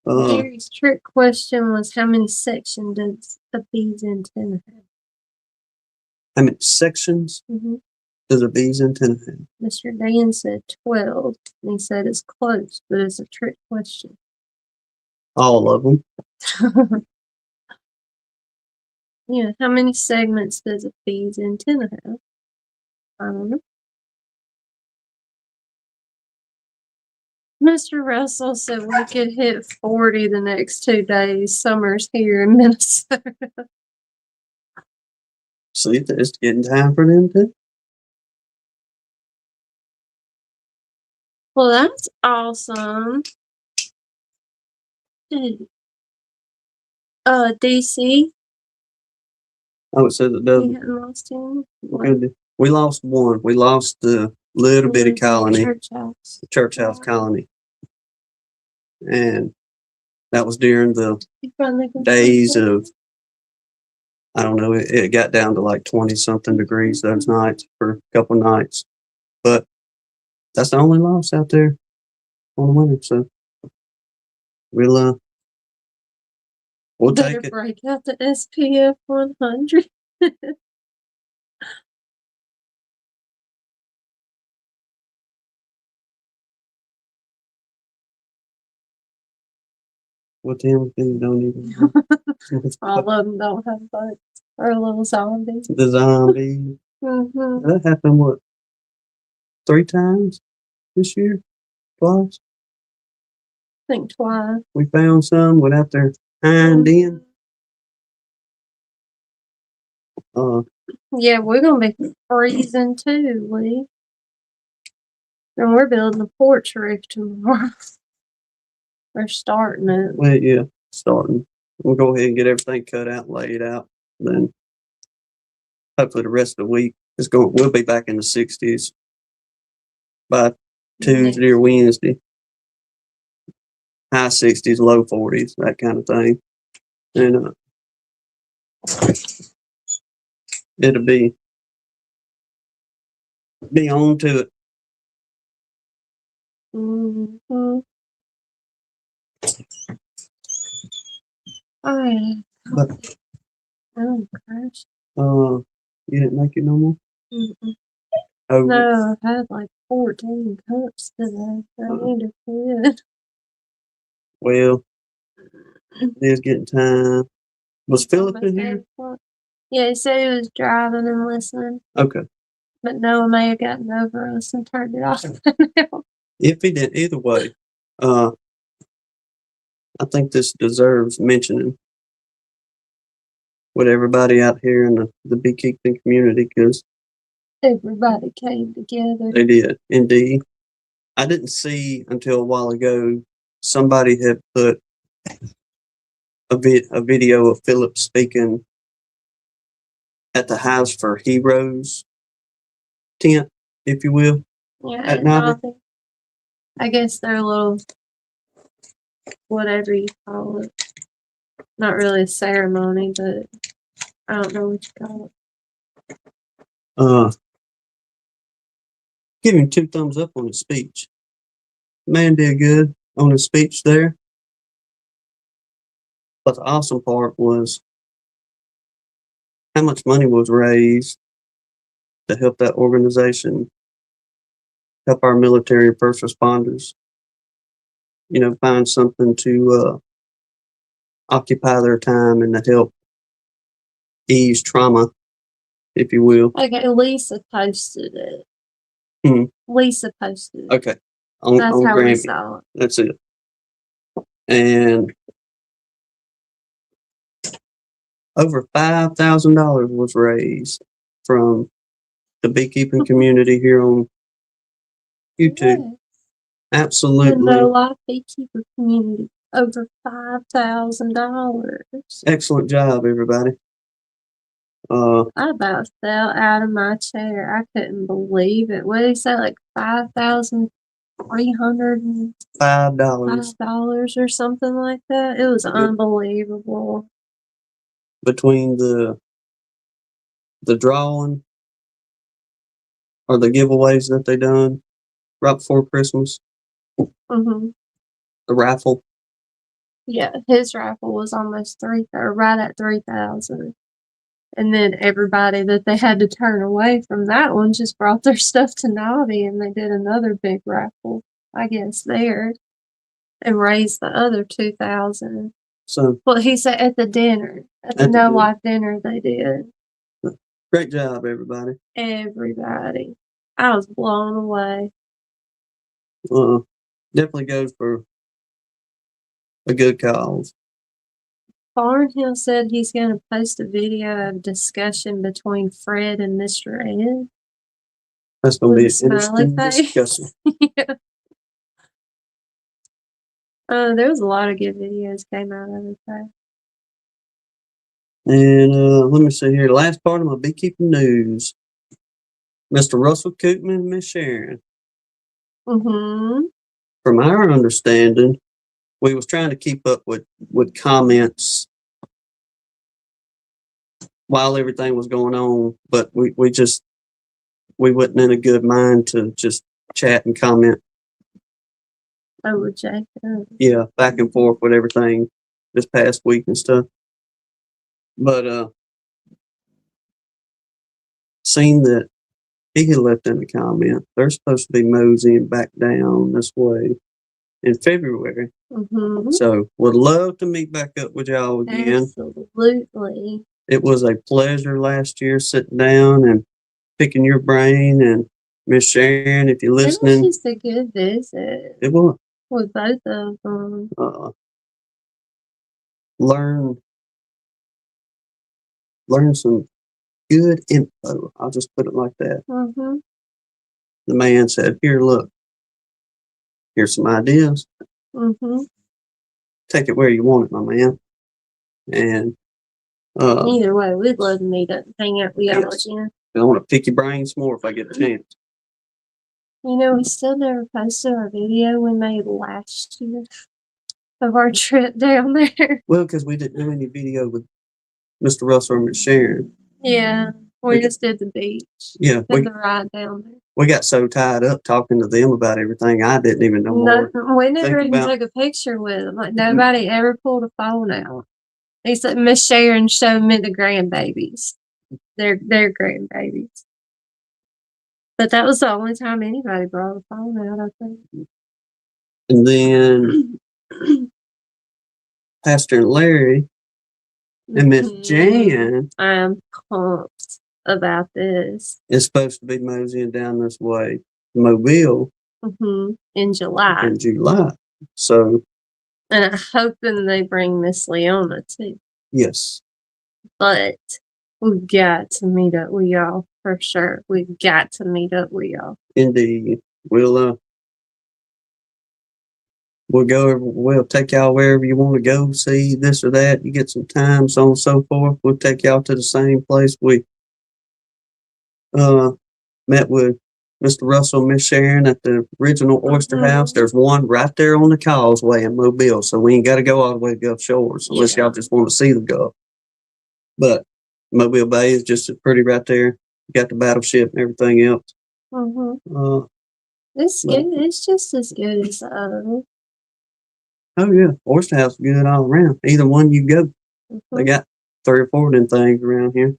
Gary's trick question was, how many sections does a bee's antenna have? How many sections does a bee's antenna have? Mr. Dan said 12, and he said it's close, but it's a trick question. All of them. Yeah, how many segments does a bee's antenna have? I don't know. Mr. Russell said we could hit 40 the next 2 days. Summer's here in Minnesota. See, it's getting time for them too. Well, that's awesome. DC. Oh, it says it doesn't. You hadn't lost any? We lost one. We lost the little bitty colony. Church house. The church house colony. And that was during the days of, I don't know, it got down to like 20 something degrees those nights for a couple nights. But that's the only loss out there on the winter. So we'll take it. Break out the SPF 100. What damn thing don't even All of them don't have butts. Or little zombies. The zombies. That happened, what, 3 times this year? Twice? I think twice. We found some without their hind end. Yeah, we're going to be freezing too, Lee. And we're building a porch roof tomorrow. We're starting it. Well, yeah, starting. We'll go ahead and get everything cut out, laid out. Then hopefully the rest of the week we'll be back in the 60s by Tuesday or Wednesday. High 60s, low 40s, that kind of thing. And it'll be on to it. All right. But crash. you didn't make it no more? Oh, no, I've had like 14 cups today. I need to quit. Well, it is getting time. Was Philip Almost in 8 here? o'clock. Yeah, he said he was driving and listening, Okay. but Noah may have gotten over us and turned it off. If he did, either way, I think this deserves mentioning with everybody out here in the beekeeping community, because Everybody came together. they did indeed. I didn't see until a while ago somebody had put a video of Philip speaking at the House for Heroes tent, if you will, Yeah, at and night. I guess they're a little, whatever you call it. Not really a ceremony, but I don't know what you call it. Give him 2 thumbs up on his speech. Man did good on his speech there. But the awesome part was how much money was raised to help that organization, help our military and first responders, find something to occupy their time and to help ease trauma, if you will. Okay, Lisa posted it. Hmm. Lisa posted it. Okay. That's on how we Grammy. saw it. That's it. And over $5,000 was raised from the beekeeping community here on YouTube. Yeah. Absolutely. The No Life Beekeeper community. Over $5,000. Excellent job, everybody. I about fell out of my chair. I couldn't believe it. What did he say? Like $5,305 or something like that. It was unbelievable. Between the drawing or the giveaways that they done right before Christmas, Mm-hmm. the raffle. Yeah, his raffle was almost right at 3,000. And then everybody that they had to turn away from that one just brought their stuff to Naughty, and they did another big raffle, I guess, there, and raised the other 2,000. So, well, he said at the dinner, at the No Life dinner, they did. Great job, everybody. Everybody, I was blown away. Definitely goes for a good cause. Barnhill said he's going to post a video of discussion between Fred and Mr. Ed. That's going to be an interesting discussion. Yeah. There was a lot of good videos came out of it, though. And let me see here. The last part of my beekeeping news. Mr. Russell Koopman and Miss Sharon. Mm-hmm. From our understanding, we was trying to keep up with comments while everything was going on, but we wasn't in a good mind to just chat and comment. Over Jacob. Yeah, back and forth with everything this past week and stuff. But seen that he had left in a comment, they're supposed to be moseying back down this way in February. Mm-hmm. So would love to meet back up with y'all again. Absolutely. It was a pleasure last year sitting down and picking your brain, and Miss Sharon, if you're listening. It was just a good visit. It was. With both of them. Learn some good info. I'll just put it like that. Mm-hmm. The man said, "Here, look. Here's some ideas. Mm-hmm. Take it where you want it, my man." And either way, we'd love to meet up and hang out with y'all again. I want to pick your brain some more if I get a chance. We still never posted our video we made last year of our trip down there. Well, because we didn't do any video with Mr. Russell or Miss Sharon. Yeah, we just did the beach. Yeah, did the ride down there. We got so tied up talking to them about everything, I didn't even know more. We never even took a picture with them. Like, nobody ever pulled a phone out. Except Miss Sharon showed me the grandbabies. Their grandbabies. But that was the only time anybody brought a phone out, I think. And then Pastor and Larry And Miss Jan I'm pumped about this. is supposed to be moseying down this way, Mobile, in July. in July. So, And I'm hoping they bring Miss Leona too. yes. But we've got to meet up with y'all for sure. We've got to meet up with y'all. Indeed. We'll take y'all wherever you want to go, see this or that. You get some time, so on and so forth. We'll take y'all to the same place we met with Mr. Russell and Miss Sharon at the original Oyster House. There's one right there on the causeway in Mobile, so we ain't got to go all the way to Gulf Shores unless y'all just want to see the Gulf. But Mobile Bay is just as pretty right there. You got the battleship and everything else. It's good. It's just as good as the other. Oh yeah, Oyster House is good all around. Either one you go, they got 3 or 4 of them things around here.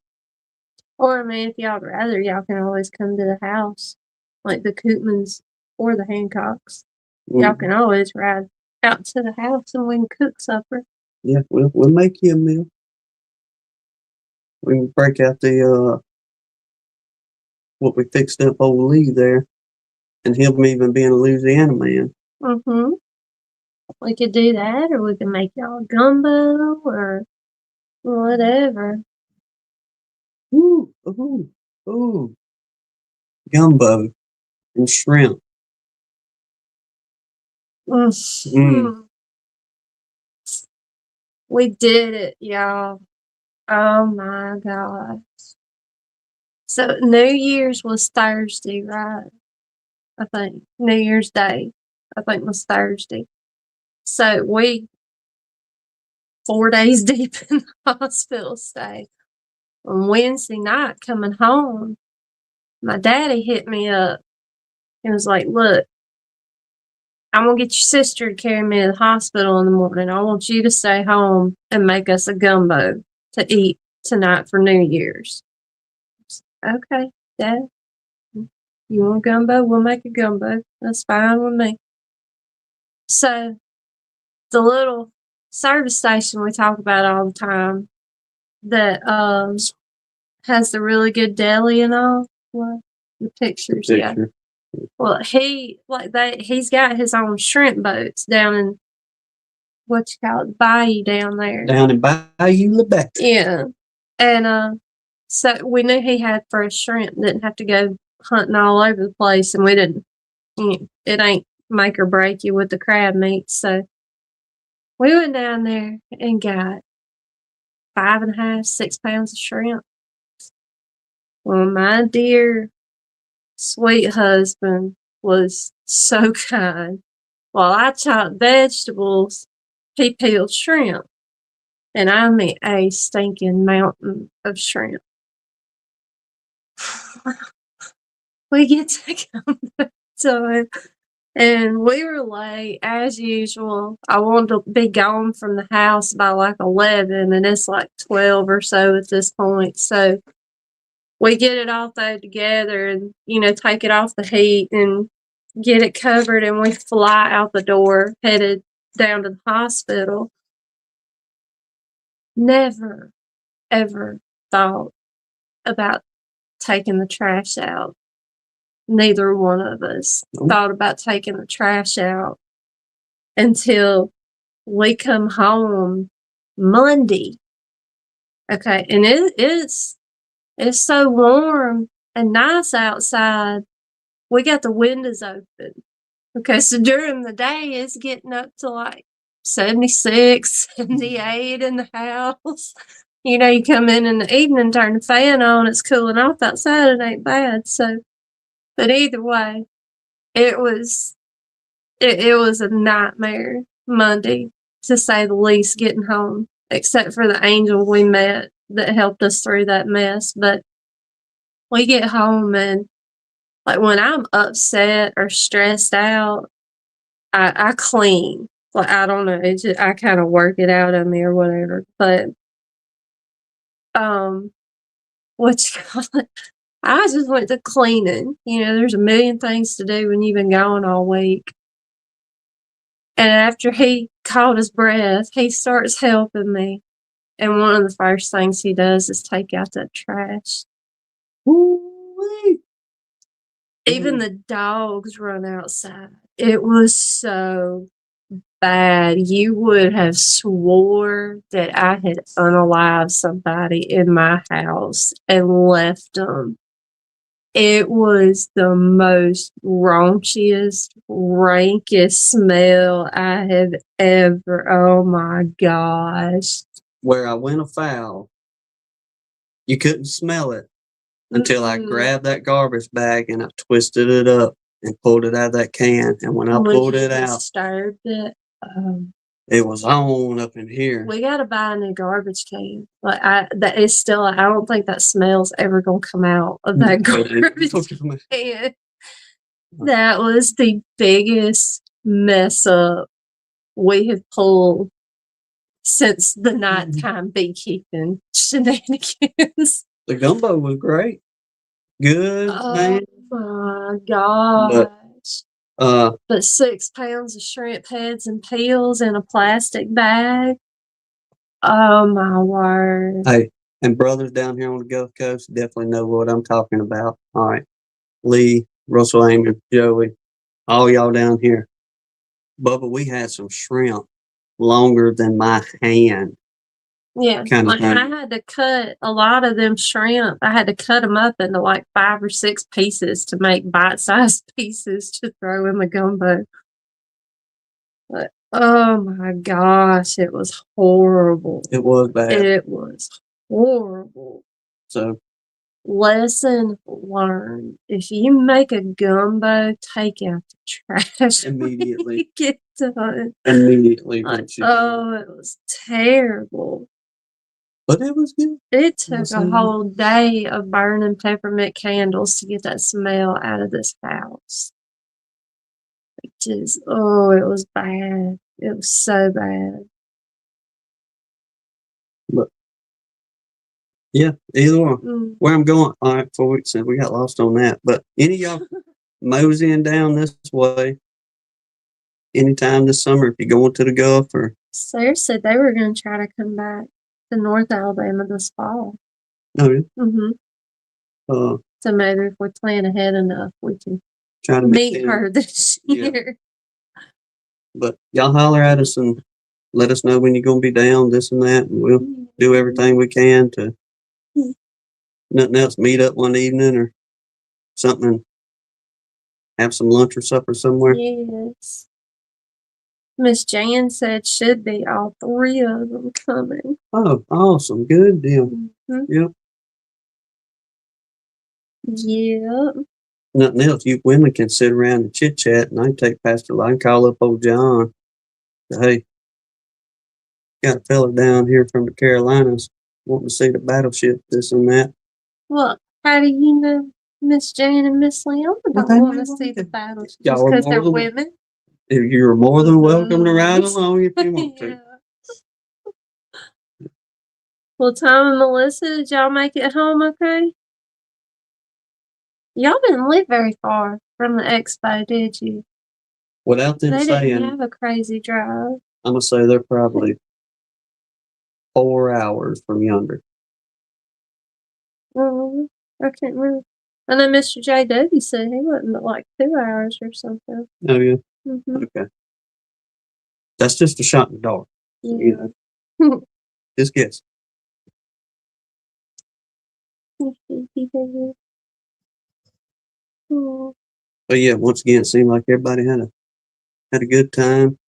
Or I mean, if y'all rather, y'all can always come to the house, like the Koopmans or the Hancocks. Y'all can always ride out to the house and we can cook supper. Yeah, we'll make you a meal. We can break out the what we fixed up old Lee there, and him even being a Louisiana man. We could do that, or we can make y'all gumbo, or whatever. Ooh, gumbo and shrimp. We did it, y'all. Oh my gosh. So New Year's was Thursday, right? I think. New Year's Day, I think, was Thursday. So we 4 days deep in the hospital stay. On Wednesday night coming home, my daddy hit me up and was like, look, I'm going to get your sister to carry me to the hospital in the morning. I want you to stay home and make us a gumbo to eat tonight for New Year's. Okay, Dad. You want gumbo? We'll make a gumbo. That's fine with me. So, the little service station we talk about all the time that has the really good deli and all. What? The pictures, yeah. Well, he's got his own shrimp boats down in what you call it, bayou down there. Down in Bayou Lebec. Yeah. And so we knew he had fresh shrimp, didn't have to go hunting all over the place, and we didn't, it ain't make or break you with the crab meat. So we went down there and got 5.5, 6 pounds of shrimp. Well, my dear sweet husband was so kind. While I chopped vegetables, he peeled shrimp. And I mean a stinking mountain of shrimp. We get to come to him, and we were late as usual. I wanted to be gone from the house by like 11, and it's like 12 or so at this point. So we get it all thrown together and, take it off the heat and get it covered, and we fly out the door, headed down to the hospital. Never, ever thought about taking the trash out. Neither one of us thought about taking the trash out until we come home Monday. Okay, and it's so warm and nice outside. We got the windows open. Okay, so during the day it's getting up to like 76, 78 in the house. You come in the evening, turn the fan on, it's cooling off outside, it ain't bad. So, but either way, it was a nightmare Monday, to say the least, getting home, except for the angel we met that helped us through that mess. But we get home, and like when I'm upset or stressed out, I clean. Like, I don't know, I kind of work it out of me or whatever. But what you call it? I just went to cleaning. There's a million things to do when you've been gone all week. And after he caught his breath, he starts helping me. And one of the first things he does is take out that trash. Ooh-wee. Even the dogs run outside. It was so bad. You would have swore that I had unalived somebody in my house and left them. It was the most raunchiest, rankest smell I have ever. Oh my gosh. Where I went afoul, you couldn't smell it until I grabbed that garbage bag and I twisted it up and pulled it out of that can. And when I pulled it out, disturbed it. it was on up in here. We gotta buy a new garbage can. Like that is still. I don't think that smell's ever gonna come out of that garbage can. That was the biggest mess up we have pulled since the nighttime beekeeping shenanigans. The gumbo was great. Good, man. Oh my gosh. But 6 pounds of shrimp heads and peels in a plastic bag. Oh my word. Hey, and brothers down here on the Gulf Coast definitely know what I'm talking about. All right. Lee, Russell Amy, Joey, all y'all down here. Bubba, we had some shrimp longer than my hand. Yeah, like I had to cut a lot of them shrimp. I had to cut them up into like 5 or 6 pieces to make bite-sized pieces to throw in the gumbo. But oh my gosh, it was horrible. It was bad. It was horrible. So, lesson learned: if you make a gumbo, take out the trash immediately. Get done Immediately. Oh, it was terrible. But it was good. It took a whole day of burning peppermint candles to get that smell out of this house. It was bad. It was so bad. But yeah, either one. Where I'm going, all right, before we got lost on that. But any of y'all moseying down this way anytime this summer, if you're going to the Gulf or Sarah said they were going to try to come back to North Alabama this fall. Oh yeah. So maybe if we plan ahead enough, we can try to meet her this year. Yeah. But y'all holler at us and let us know when you're going to be down, this and that, and we'll do everything we can to nothing else, meet up one evening or something, have some lunch or supper somewhere. Yes. Miss Jan said should be all 3 of them coming. Oh, awesome. Good deal. Yep. Yep. Nothing else. You women can sit around and chit chat, and I can take Pastor Line, I can call up old John. Say, hey, got a fella down here from the Carolinas wanting to see the battleship, this and that. Well, how do you know Miss Jane and Miss Leona don't want to see the battleship? Just because they're women? You're more than welcome to ride along if you want to. Well, Tom and Melissa, did y'all make it home okay? Y'all didn't live very far from the expo, did you? Without them saying, they didn't have a crazy drive. I'm going to say they're probably 4 hours from yonder. I can't remember. I know Mr. J.W. said he wasn't but like 2 hours or something. Oh, yeah? Okay. That's just a shot in the dark. Yeah. Just guess. But yeah, once again, it seemed like everybody had a good time.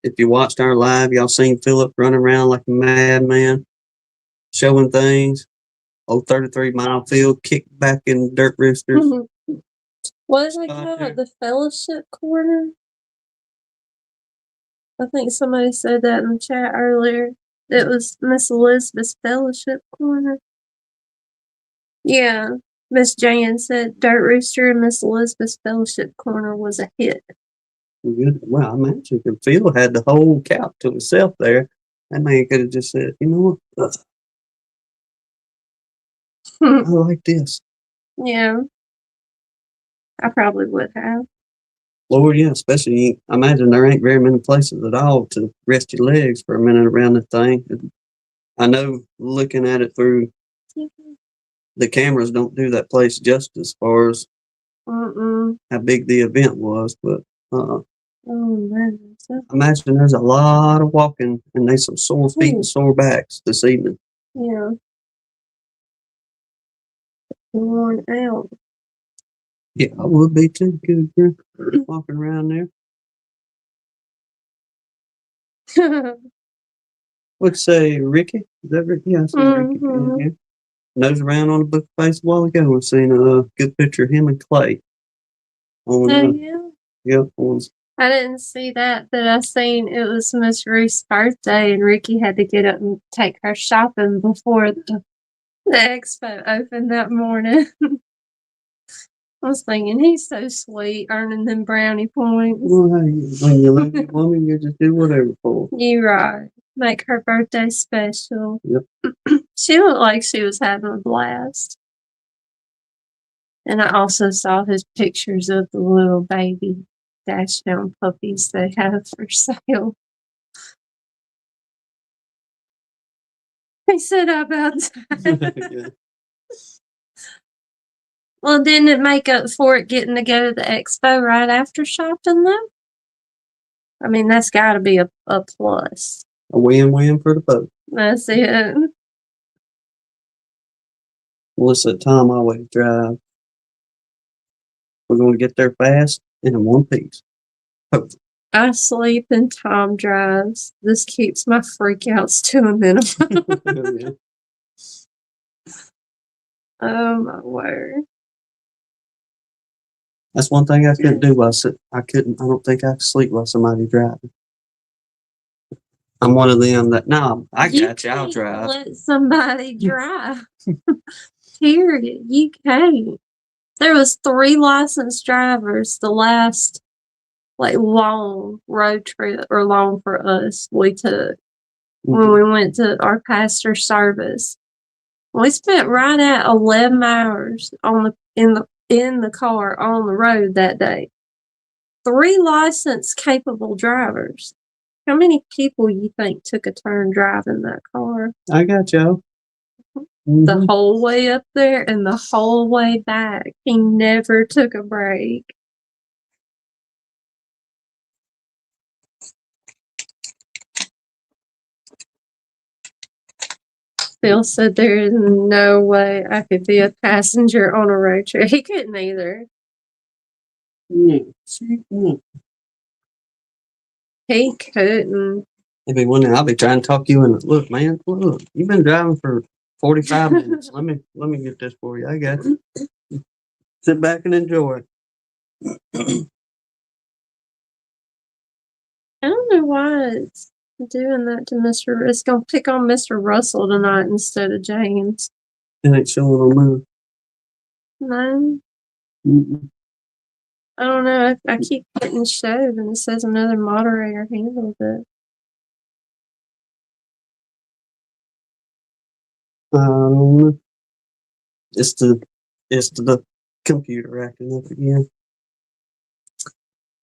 If you watched our live, y'all seen Philip running around like a madman, showing things. Old 33-mile field, kick back in dirt roosters. What is it called? The fellowship corner? I think somebody said that in the chat earlier. It was Miss Elizabeth's fellowship corner. Yeah. Miss Jan said Dirt Rooster and Miss Elizabeth's fellowship corner was a hit. Well, I imagine if Phil had the whole couch to himself there, that man could have just said, you know what? I like this. Yeah. I probably would have. Lord, yeah, especially, I imagine there ain't very many places at all to rest your legs for a minute around the thing. I know looking at it through the cameras don't do that place justice as far as how big the event was, but Oh man. imagine there's a lot of walking and there's some sore feet and sore backs this evening. Yeah. Worn out. Yeah, I would be too. Good, walking around there. What'd you say, Ricky? Is that Ricky? Yeah, I see Ricky. Yeah. Nose around on the book face a while ago. We've seen a good picture of him and Clay. On, yeah. On. I didn't see that, but I seen it was Miss Ruth's birthday, and Ricky had to get up and take her shopping before the expo opened that morning. I was thinking, he's so sweet, earning them brownie points. Well, hey, when you love your woman, you just do whatever for her. You're right. Make her birthday special. Yep. She looked like she was having a blast. And I also saw his pictures of the little baby Dachshund puppies they have for sale. He said, "How about that?" Yeah. Well, didn't it make up for it getting to go to the expo right after shopping, though? I mean, that's got to be a plus. A win-win for the both. That's it. Melissa and Tom always drive. We're going to get there fast and in one piece. Hopefully. I sleep and Tom drives. This keeps my freakouts to a minimum. Yeah. Oh my word. That's one thing I couldn't do. I don't think I could sleep while somebody driving. I'm one of them that, no, I got you, I'll drive. Let somebody drive. Period. You can't. There was 3 licensed drivers the last long road trip, or long for us, we took when we went to our pastor's service. We spent right at 11 hours in the car on the road that day. 3 licensed capable drivers. How many people you think took a turn driving that car? I got you. The whole way up there and the whole way back. He never took a break. Phil said there is no way I could be a passenger on a road trip. He couldn't either. He couldn't. Maybe one day I'll be trying to talk you in. Look, man, look, you've been driving for 45 minutes. Let me get this for you. I got you. Sit back and enjoy. I don't know why it's doing that to Mr. It's gonna pick on Mr. Russell tonight instead of James. It ain't showing on move. No. I don't know. I keep hitting show and it says another moderator handled it. It's the computer acting up again.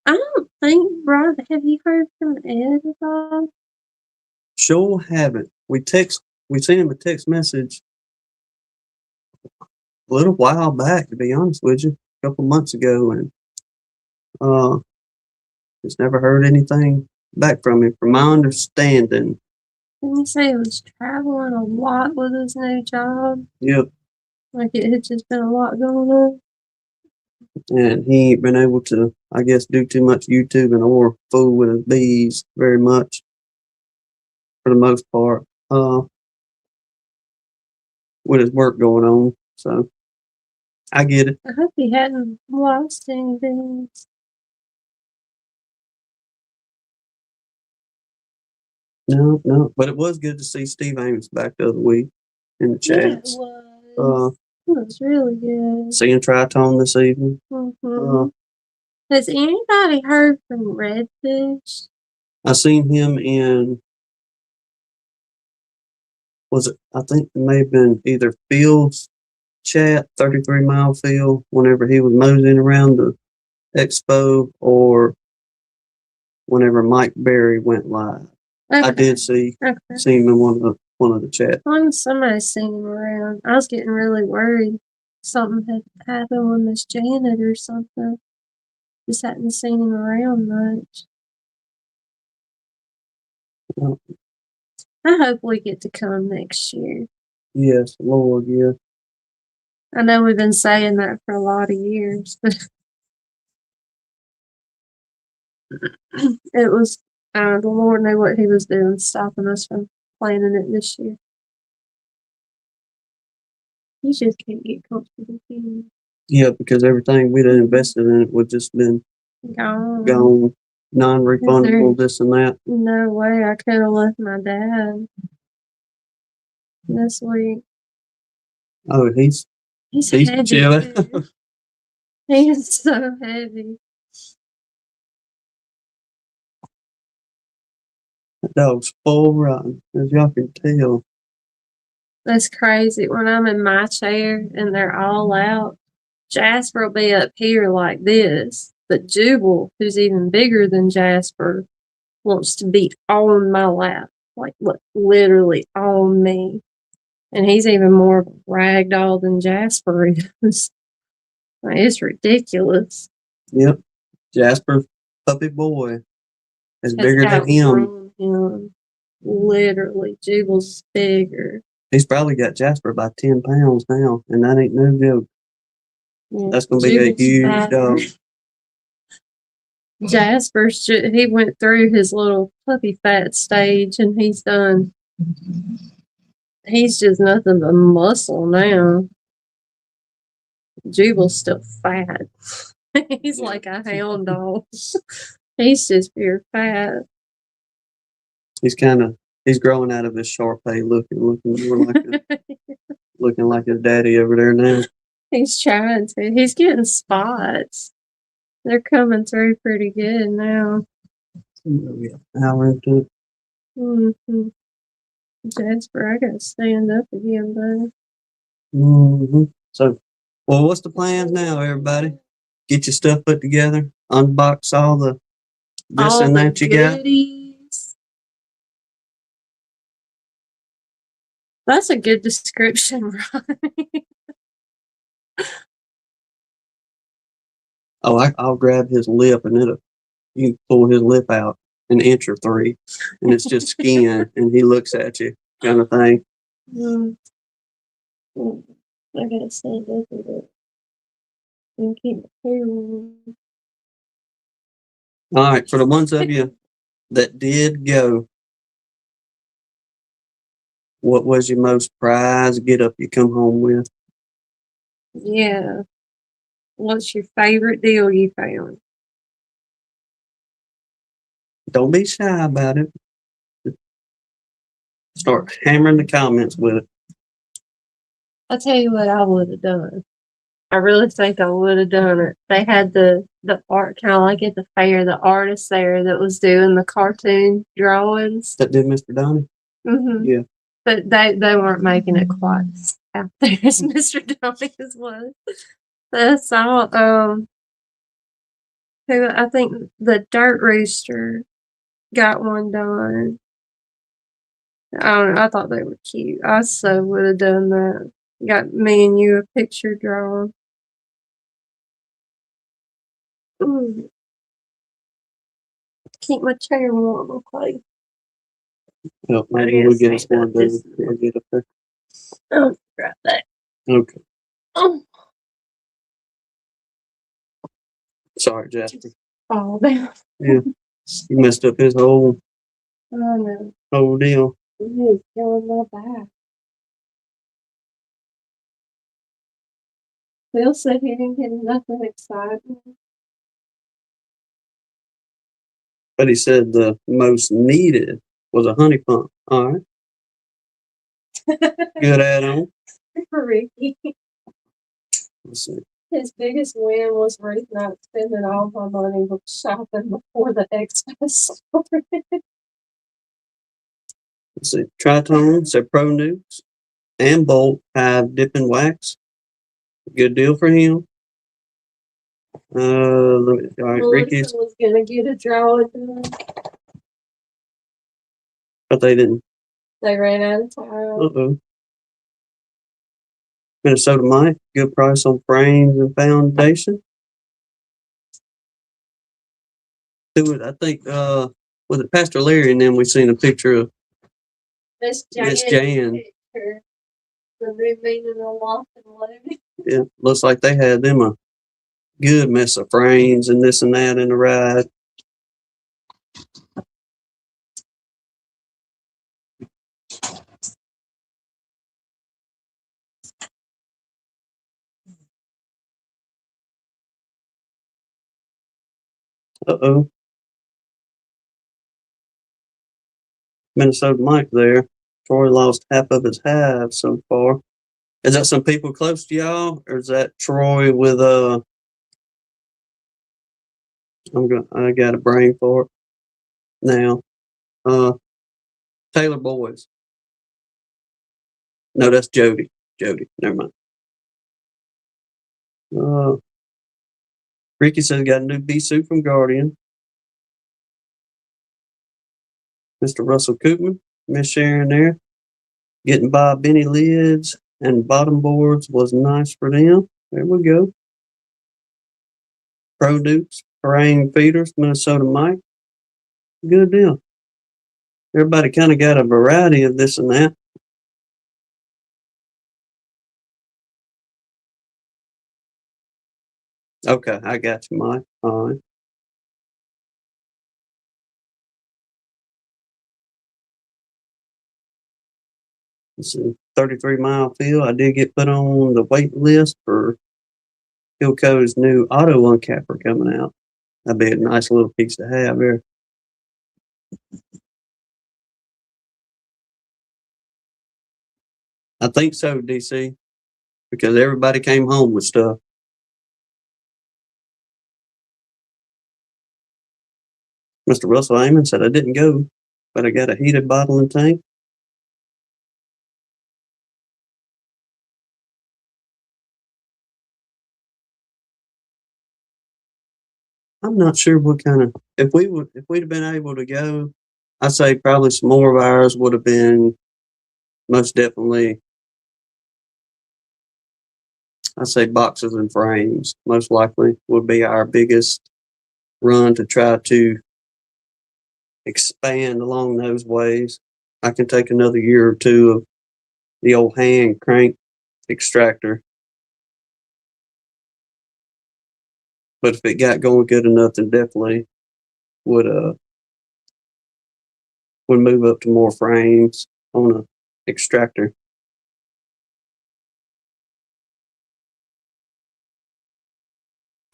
I don't think, Rob, have you heard from Ed at all? Sure haven't. We sent him a text message a little while back, to be honest with you, a couple months ago, and just never heard anything back from him. From my understanding. Didn't he say he was traveling a lot with his new job? Yep. Like it had just been a lot going on. And he ain't been able to, I guess, do too much YouTubing or fool with his bees very much, for the most part, with his work going on. So, I get it. I hope he hadn't lost any bees. No, but it was good to see Steve Amos back the other week in the chats. Yeah, it was really good. Seeing Tritone this evening. Has anybody heard from Redfish? I seen him in, I think it may have been either Phil's chat, 33 Mile Phil, whenever he was moseying around the Expo or whenever Mike Berry went live. I did see him in one of the chats. As long as somebody's seen him around. I was getting really worried something had happened with Miss Janet or something. Just hadn't seen him around much. Oh. I hope we get to come next year. Yes, Lord, yeah. I know we've been saying that for a lot of years, but it was the Lord knew what He was doing, stopping us from planning it this year. You just can't get comfortable feeling. Yeah, because everything we'd invested in it would just been gone, non-refundable, this and that. No way I could have left my dad this week. Oh, he's heavy. chilling. He is so heavy. That dog's full rotten, as y'all can tell. That's crazy. When I'm in my chair and they're all out, Jasper will be up here like this, but Jubal, who's even bigger than Jasper, wants to be on my lap, like literally on me. And he's even more of a rag doll than Jasper is. Like, it's ridiculous. Yep. Jasper, puppy boy, is bigger than him. Literally, Jubal's bigger. He's probably got Jasper by 10 pounds now, and that ain't no joke. Yeah, that's going to be a huge dog. Jasper, he went through his little puppy fat stage, and he's just nothing but muscle now. Jubal's still fat. He's like a hound dog. He's just pure fat. He's growing out of his Shar-Pei looking more like looking like his daddy over there now. He's trying to. He's getting spots. They're coming through pretty good now. Yeah, hour into it. Mm-hmm. Jasper, I gotta stand up again, though. Mm-hmm. So, well, what's the plans now, everybody? Get your stuff put together, unbox all the this and that you goodies. That's a good description, right? Oh, I'll grab his lip and you can pull his lip out an inch or 3, and it's just skin, and he looks at you, kind of thing. I gotta stand up with it and keep it cool. All right, for the ones of you that did go, what was your most prized get up you come home with? Yeah. What's your favorite deal you found? Don't be shy about it. Start hammering the comments with it. I'll tell you what I would have done. I really think I would have done it. They had the art, kind of like at the fair, the artist there that was doing the cartoon drawings. That did Mr. Donnie? Mm-hmm. Yeah. But they weren't making it quite out there as Mr. Donnie's was. I saw, I think the Dirt Rooster got one done. I don't know, I thought they were cute. I so would have done that. Got me and you a picture drawn. Ooh. Keep my chair warm, okay? Yep, maybe we'll get us one day. We'll get up there. Oh, grab that. Okay. Oh. Sorry, Jasper. Fall down. Yeah. You messed up his whole deal. He is killing my back. Phil said he didn't get nothing exciting. But he said the most needed was a honey pump. All right. Good add-on. For Ricky. Let's see. His biggest win was Ruth not spending all my money with shopping before the expo started. Let's see. Tritone said Pro Nukes and Bolt have dip and wax. Good deal for him. All right, Ricky's, Melissa was gonna get a drawing done. but they didn't. They ran out of time. Uh-oh. Minnesota Mike, good price on frames and foundation. Do it, I think, was it Pastor Larry and then we seen a picture of Miss Miss Jan. Jan. Picture. The moving and the walking loading. Yeah, looks like they had them a good mess of frames and this and that in the ride. Uh-oh. Minnesota Mike there. Troy lost half of his half so far. Is that some people close to y'all, or is that Troy with I got a brain for it now. Taylor Boys. No, that's Jody. Jody. Never mind. Ricky says got a new bee suit from Guardian. Mr. Russell Koopman, Miss Sharon there. Getting by Benny lids and bottom boards was nice for them. There we go. Produce, praying feeders, Minnesota Mike. Good deal. Everybody kind of got a variety of this and that. Okay, I got you, Mike. All right. Let's see, 33-mile field. I did get put on the wait list for Philco's new auto uncapper coming out. That'd be a nice little piece to have there. I think so, DC, because everybody came home with stuff. Mr. Russell Amon said I didn't go, but I got a heated bottle and tank. I'm not sure what kind of if we'd have been able to go, I say probably some more of ours would have been most definitely. I say boxes and frames most likely would be our biggest run to try to expand along those ways. I can take another year or two of the old hand crank extractor. But if it got going good enough, then definitely would move up to more frames on a extractor.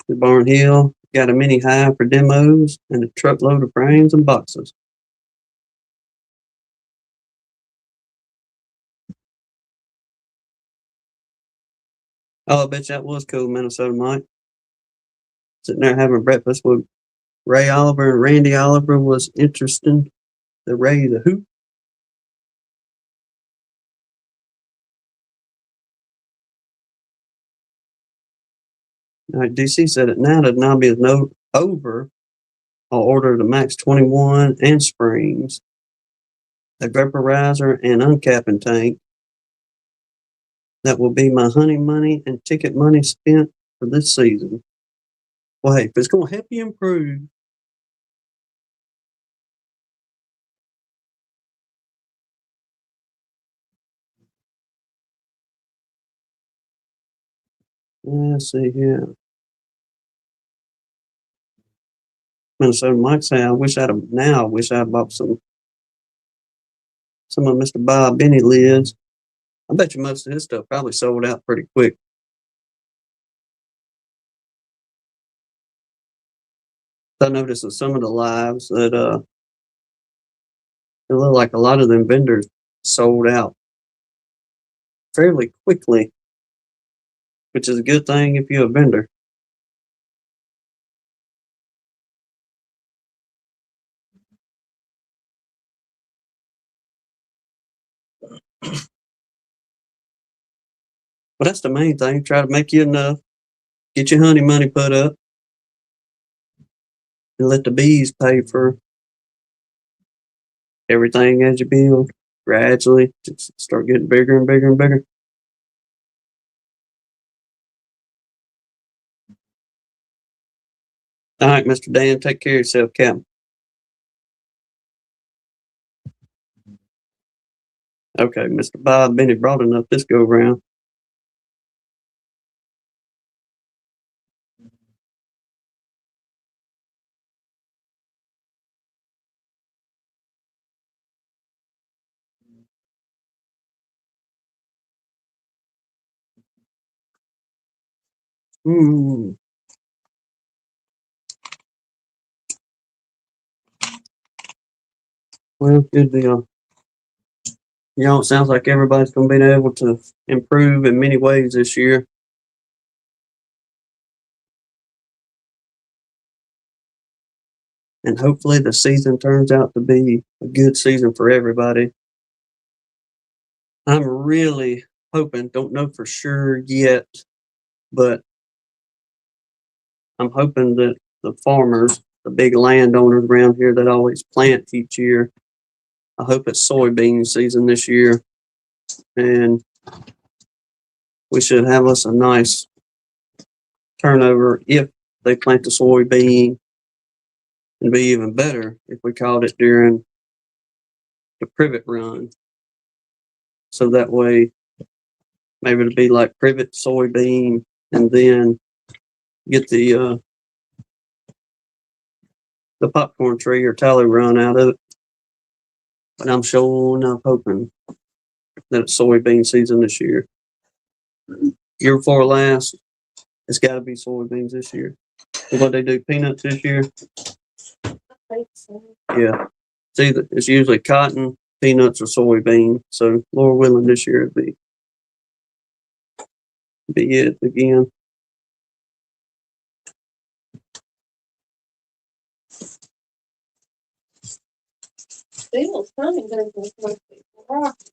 The Barn Hill got a mini hive for demos and a truckload of frames and boxes. Oh, I bet that was cool, Minnesota Mike. Sitting there having breakfast with Ray Oliver and Randy Oliver was interesting. The Ray the Hoop. All right, DC said it now that Nobby is no over. I'll order the Max 21 and springs, a vaporizer and uncapping tank. That will be my honey money and ticket money spent for this season. Well, hey, if it's going to help you improve, let's see here. Minnesota Mike say, I wish I'd bought some of Mr. Bob Benny lids. I bet you most of his stuff probably sold out pretty quick. I noticed that some of the lives that it looked like a lot of them vendors sold out fairly quickly, which is a good thing if you're a vendor. But that's the main thing. Try to make you enough. Get your honey money put up. and let the bees pay for everything as you build. Gradually, just start getting bigger and bigger and bigger. All right, Mr. Dan, take care of yourself, Captain. Okay, Mr. Bob Bennett brought enough this go round. Hmm. Well, good deal. You know, it sounds like everybody's going to be able to improve in many ways this year. And hopefully the season turns out to be a good season for everybody. I'm really hoping, don't know for sure yet, but I'm hoping that the farmers, the big landowners around here that always plant each year, I hope it's soybean season this year. And we should have us a nice turnover if they plant the soybean, and be even better if we caught it during the privet run. So that way, maybe it'll be like privet soybean, and then get the popcorn tree or tally run out of it. But I'm sure enough hoping that it's soybean season this year. Year before last, it's got to be soybeans this year. What they do, peanuts this year? I think so. Yeah. It's usually cotton, peanuts, or soybean. So Lord willing, this year it'll be it again. Bill's coming business must be rocking.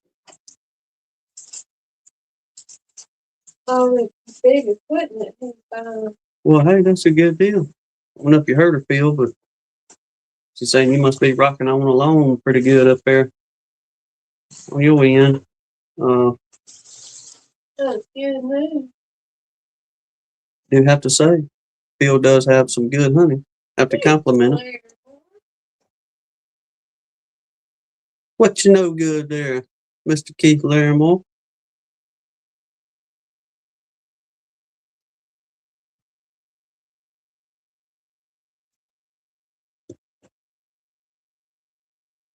All the big equipment he's buying. Well, hey, that's a good deal. I don't know if you heard her, Phil, but she's saying you must be rocking on along pretty good up there on your end. That's good news. Do have to say, Phil does have some good honey. Have to compliment him. What you know good there, Mr. Keith Larimore?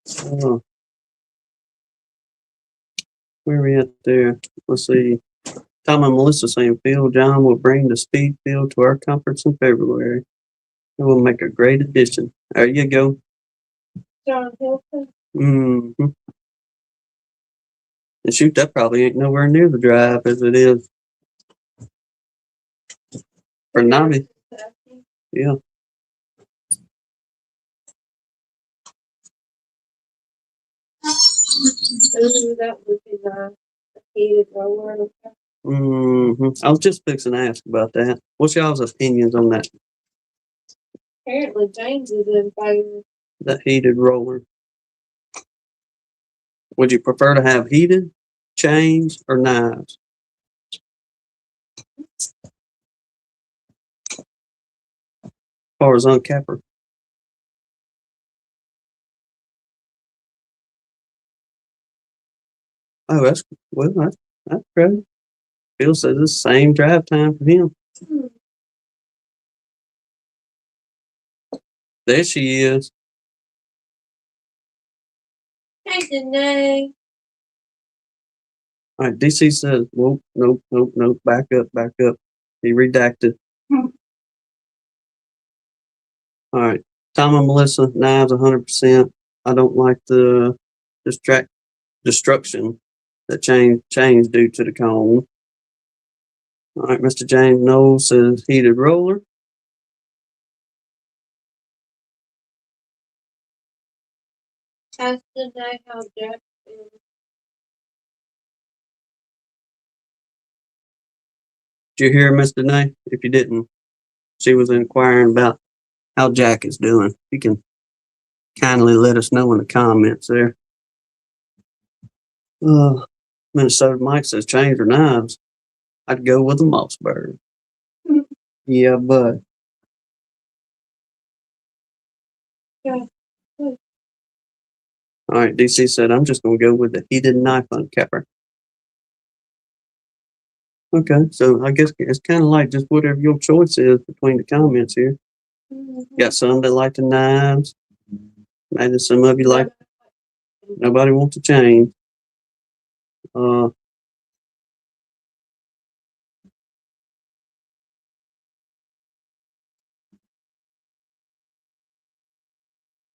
Uh, where we at there? Let's see. Tom and Melissa saying Phil John will bring the speed field to our conference in February. It will make a great addition. There you go. John Hilton. Mm-hmm. And shoot, that probably ain't nowhere near the drive as it is for Nobby. Yeah. Ooh, that would be nice. A heated roller. Mm-hmm. I was just fixing to ask about that. What's y'all's opinions on that? Apparently James is in favor. That heated roller. Would you prefer to have heated, chains, or knives? As far as uncapper. Oh, that's great. Phil says it's the same drive time for him. There she is. Hey, Danae. All right, DC says, nope, back up. He redacted. All right, Tom and Melissa, knives 100%. I don't like the destruction that chains do to the cone. All right, Mr. James Knowles says heated roller. Ask Danae how Jeff is. Did you hear Miss Danae? If you didn't, she was inquiring about how Jack is doing. You can kindly let us know in the comments there. Minnesota Mike says change your knives. I'd go with a Mossberg. Yeah, bud. Yeah. All right, DC said I'm just gonna go with the heated knife uncapper. Okay, so I guess it's kind of like just whatever your choice is between the comments here. Got some that like the knives. Maybe some of you like. Nobody wants to change. All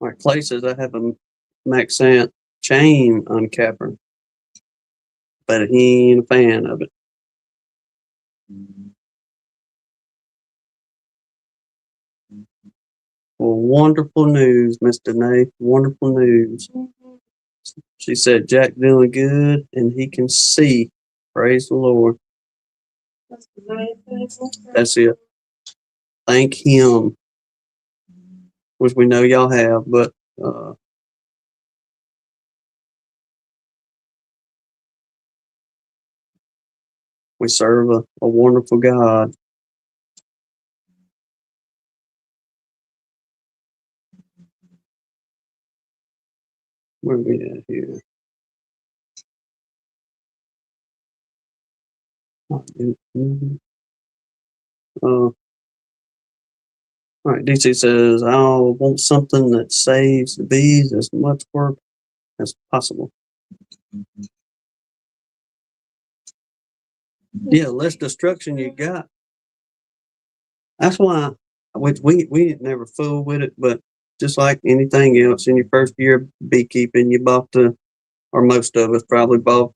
right, Clay says I have a Maxant chain uncapper, but he ain't a fan of it. Well, wonderful news, Mr. Nate. Wonderful news. She said Jack doing good and he can see. Praise the Lord. That's it. Thank him. Which we know y'all have, but we serve a wonderful God. Where are we at here? All right, DC says, I want something that saves the bees as much work as possible. Yeah, less destruction you got. That's why we never fool with it, but just like anything else, in your first year of beekeeping, you bought or most of us probably bought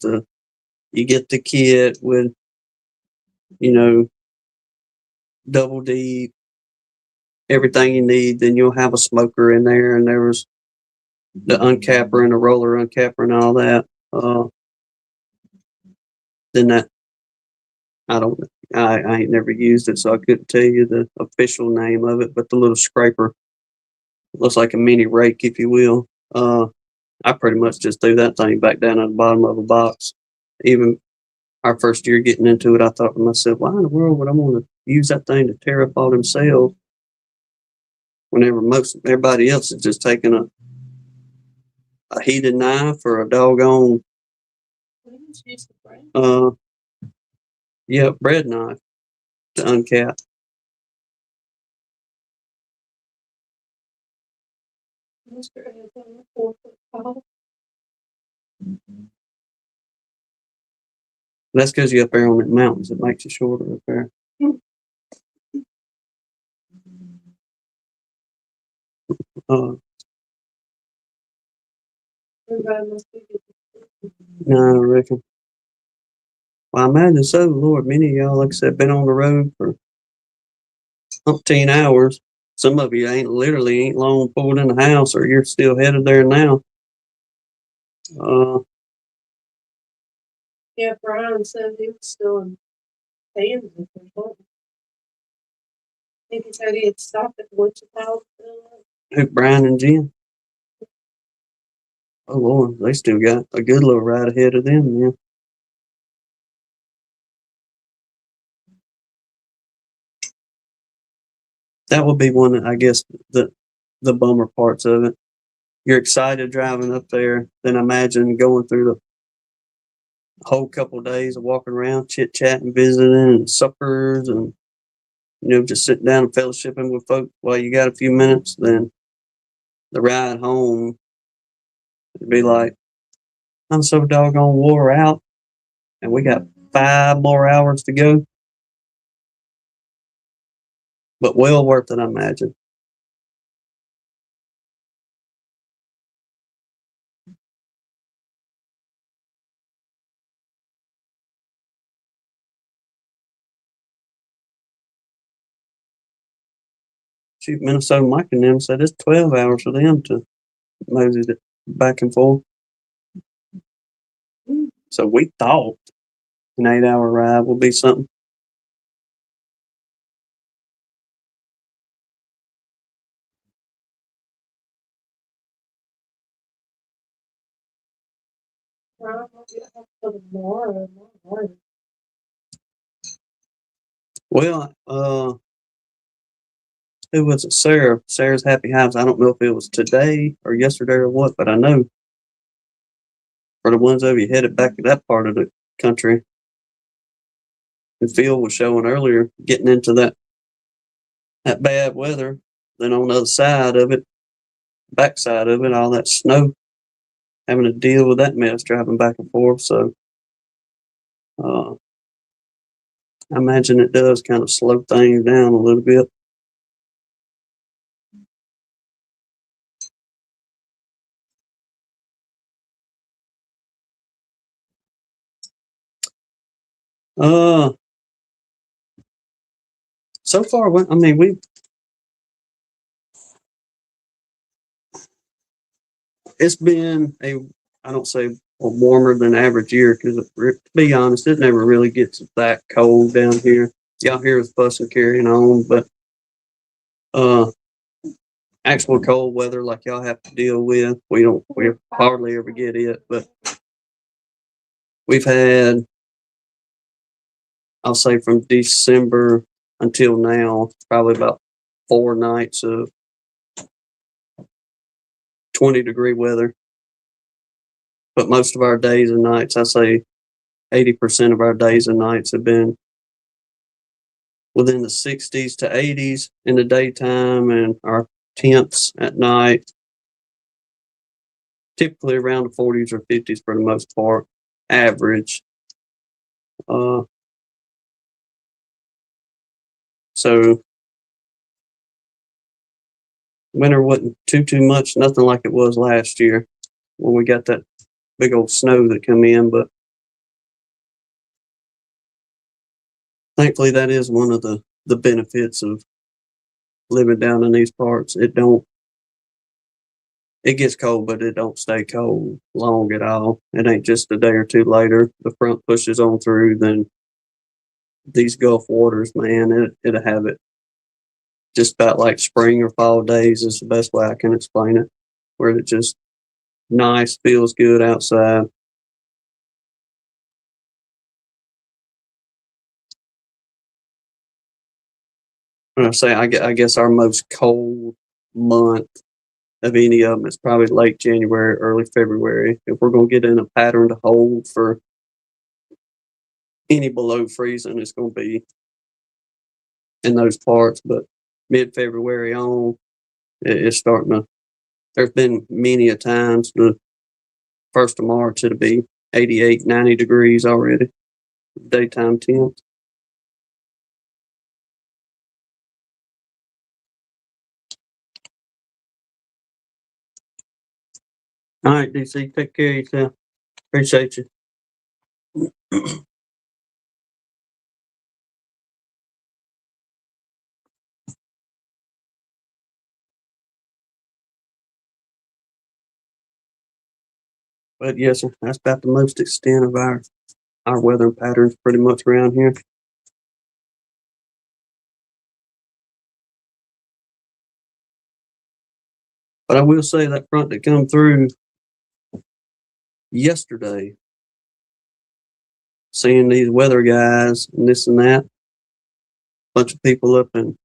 you get the kit with, double D, everything you need. Then you'll have a smoker in there, and there was the uncapper and the roller uncapper and all that. Then that, I don't, I ain't never used it, so I couldn't tell you the official name of it, but the little scraper looks like a mini rake, if you will. I pretty much just threw that thing back down at the bottom of a box. Even our first year getting into it, I thought to myself, why in the world would I want to use that thing to tear up all them cells whenever most everybody else is just taking a heated knife or a doggone bread knife to uncap. That's because you're up there on the mountains. It makes you shorter up there. No, I reckon. Well, I imagine so. Lord, many of y'all, like I said, been on the road for umpteen hours. Some of you ain't long pulled in the house, or you're still headed there now. Yeah, Brian said he was still in Kansas or something. I think he said he had stopped at Wichita. Who, Brian and Jen? Oh Lord, they still got a good little ride ahead of them, man. That would be one, I guess, the bummer parts of it. You're excited driving up there, then imagine going through the whole couple of days of walking around, chit chatting, visiting, and suppers, and just sitting down and fellowshipping with folks while you got a few minutes. Then the ride home, it'd be like, I'm so doggone wore out, and we got 5 more hours to go. But well worth it, I imagine. Shoot, Minnesota Mike and them said it's 12 hours for them to mosey it back and forth. So we thought an 8-hour ride would be something. Well, who was it? Sarah. Sarah's Happy Hives. I don't know if it was today or yesterday or what, but I know for the ones of you headed back to that part of the country, the field was showing earlier, getting into that bad weather. Then on the other side of it, backside of it, all that snow, having to deal with that mess driving back and forth. So I imagine it does kind of slow things down a little bit. So far, I mean, it's been I don't say a warmer than average year because, to be honest, it never really gets that cold down here. Y'all hear us fussing carrying on, but actual cold weather like y'all have to deal with, we hardly ever get it. But we've had, I'll say from December until now, probably about 4 nights of 20-degree weather. But most of our days and nights, I say 80% of our days and nights have been within the 60s to 80s in the daytime, and our temps at night typically around the 40s or 50s for the most part, average. So winter wasn't too much, nothing like it was last year when we got that big old snow that come in. But thankfully, that is one of the benefits of living down in these parts. It gets cold, but it don't stay cold long at all. It ain't just a day or two later. The front pushes on through, then these Gulf waters, man, it'll have it just about like spring or fall days is the best way I can explain it, where it just nice, feels good outside. When I say I guess our most cold month of any of them is probably late January, early February. If we're going to get in a pattern to hold for any below freezing, it's going to be in those parts. But mid-February on, it's starting to. There's been many a times the 1st of March it'll be 88, 90 degrees already, daytime temps. All right, DC, take care of yourself. Appreciate you. But yes, sir, that's about the most extent of our weather patterns pretty much around here. But I will say that front that come through yesterday, seeing these weather guys and this and that, bunch of people up in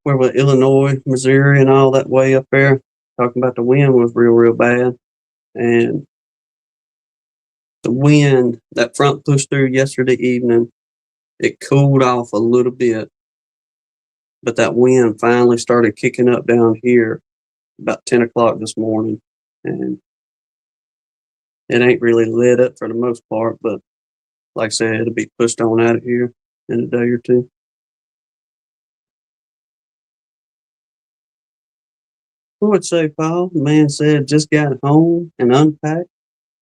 where was Illinois, Missouri, and all that way up there, talking about the wind was real bad. And the wind, that front pushed through yesterday evening, it cooled off a little bit, but that wind finally started kicking up down here about 10 o'clock this morning. And it ain't really lit up for the most part, but like I said, it'll be pushed on out of here in a day or two. I would say, Paul, the man said just got home and unpacked.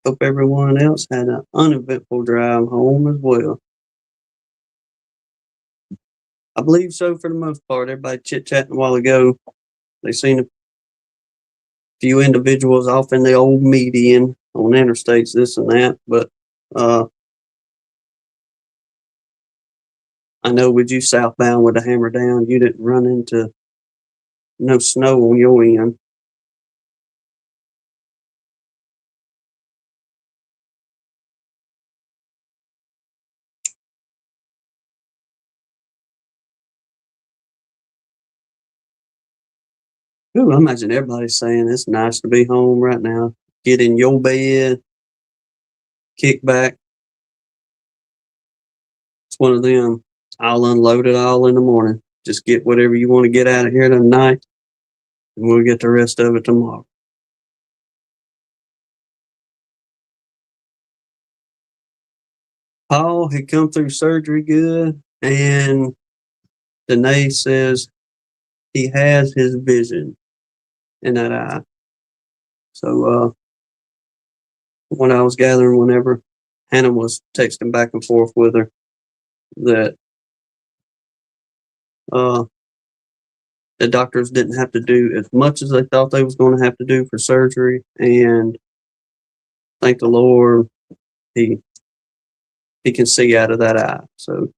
Hope everyone else had an uneventful drive home as well. I believe so for the most part. Everybody chit-chatting a while ago. They seen a few individuals off in the old median on interstates, this and that. But I know with you southbound with the hammer down, you didn't run into no snow on your end. Ooh, I imagine everybody's saying it's nice to be home right now. Get in your bed, kick back. It's one of them. I'll unload it all in the morning. Just get whatever you want to get out of here tonight, and we'll get the rest of it tomorrow. Paul had come through surgery good, and Danae says he has his vision in that eye. So when I was gathering, whenever Hannah was texting back and forth with her, that the doctors didn't have to do as much as they thought they was going to have to do for surgery, and thank the Lord, he can see out of that eye. So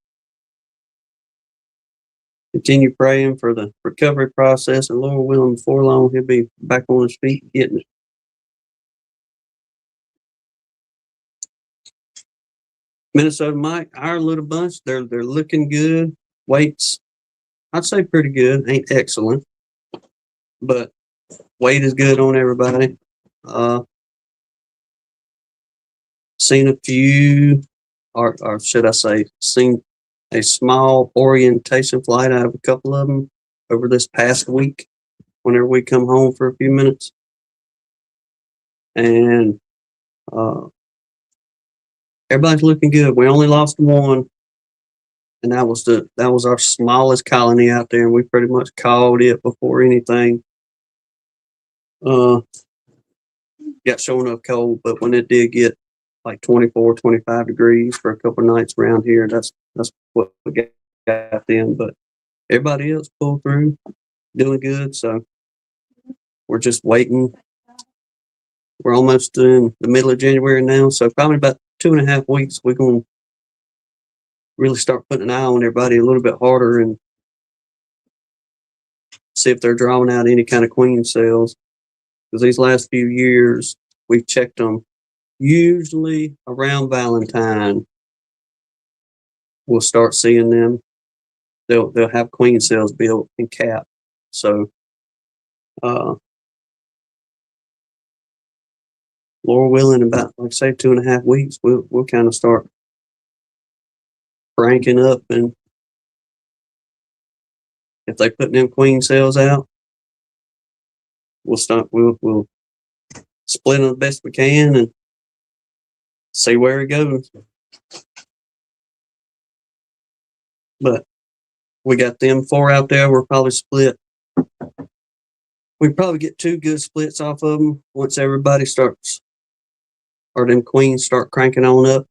continue praying for the recovery process, and Lord willing, before long he'll be back on his feet getting it. Minnesota Mike, our little bunch, they're looking good. Weights, I'd say pretty good. Ain't excellent, but weight is good on everybody. Seen a few, or should I say, seen a small orientation flight out of a couple of them over this past week whenever we come home for a few minutes. And everybody's looking good. We only lost one, and that was our smallest colony out there, and we pretty much called it before anything. Got showing up cold, but when it did get like 24, 25 degrees for a couple of nights around here, that's what we got them. But everybody else pulled through, doing good. So we're just waiting. We're almost in the middle of January now, so probably about 2.5 weeks, we're going to really start putting an eye on everybody a little bit harder and see if they're drawing out any kind of queen cells. Because these last few years, we've checked them usually around Valentine. We'll start seeing them. They'll have queen cells built and capped. So, Lord willing, about, like I say, 2.5 weeks, we'll kind of start cranking up, and if they put them queen cells out, we'll split them the best we can and see where it goes. But we got them 4 out there. We're probably split. We probably get 2 good splits off of them once everybody starts, or them queens start cranking on up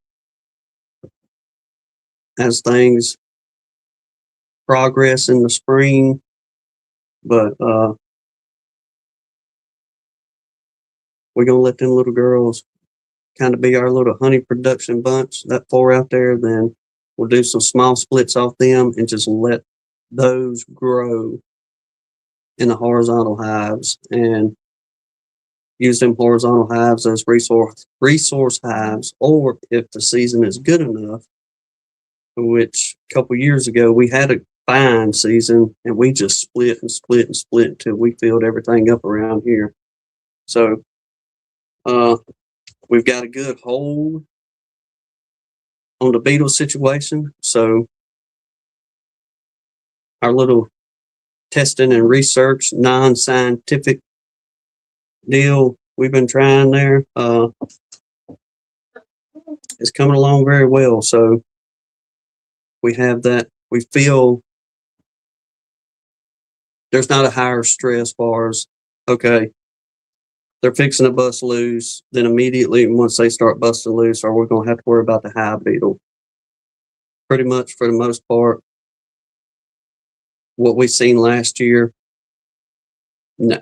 as things progress in the spring. But we're gonna let them little girls kind of be our little honey production bunch. That 4 out there, then we'll do some small splits off them and just let those grow in the horizontal hives, and use them horizontal hives as resource hives. Or if the season is good enough, which a couple years ago we had a fine season, and we just split and split and split until we filled everything up around here. So we've got a good hold on the beetle situation. So our little testing and research, non-scientific deal we've been trying there is coming along very well. So we have that. We feel there's not a higher stress far as, okay, they're fixing to bust loose, then immediately once they start busting loose, are we going to have to worry about the hive beetle? Pretty much for the most part, what we seen last year, no.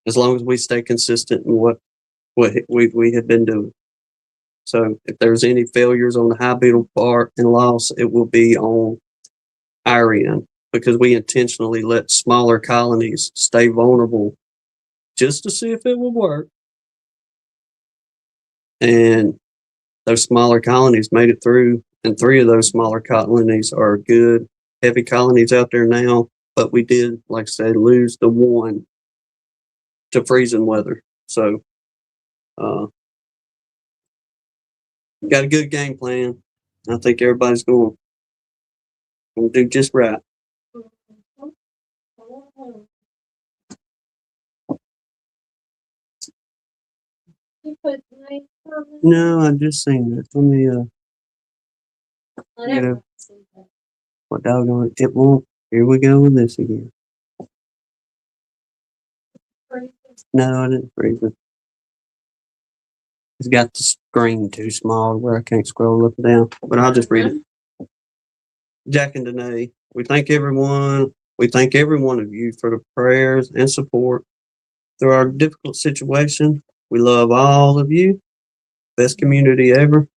As long as we stay consistent in what we had been doing. So if there's any failures on the hive beetle part and loss, it will be on our end, because we intentionally let smaller colonies stay vulnerable just to see if it will work. And those smaller colonies made it through, and 3 of those smaller colonies are good, heavy colonies out there now. but we did, like I said, lose the one to freezing weather. So, got a good game plan. I think everybody's going to do just right. You put nice on it? No, I just seen it. Let me, you know, what doggone it won't. Here we go with this again. No, I didn't freeze it. It's got the screen too small where I can't scroll up and down, but I'll just read it. Jack and Danae, we thank everyone. We thank every one of you for the prayers and support through our difficult situation. We love all of you. Best community ever.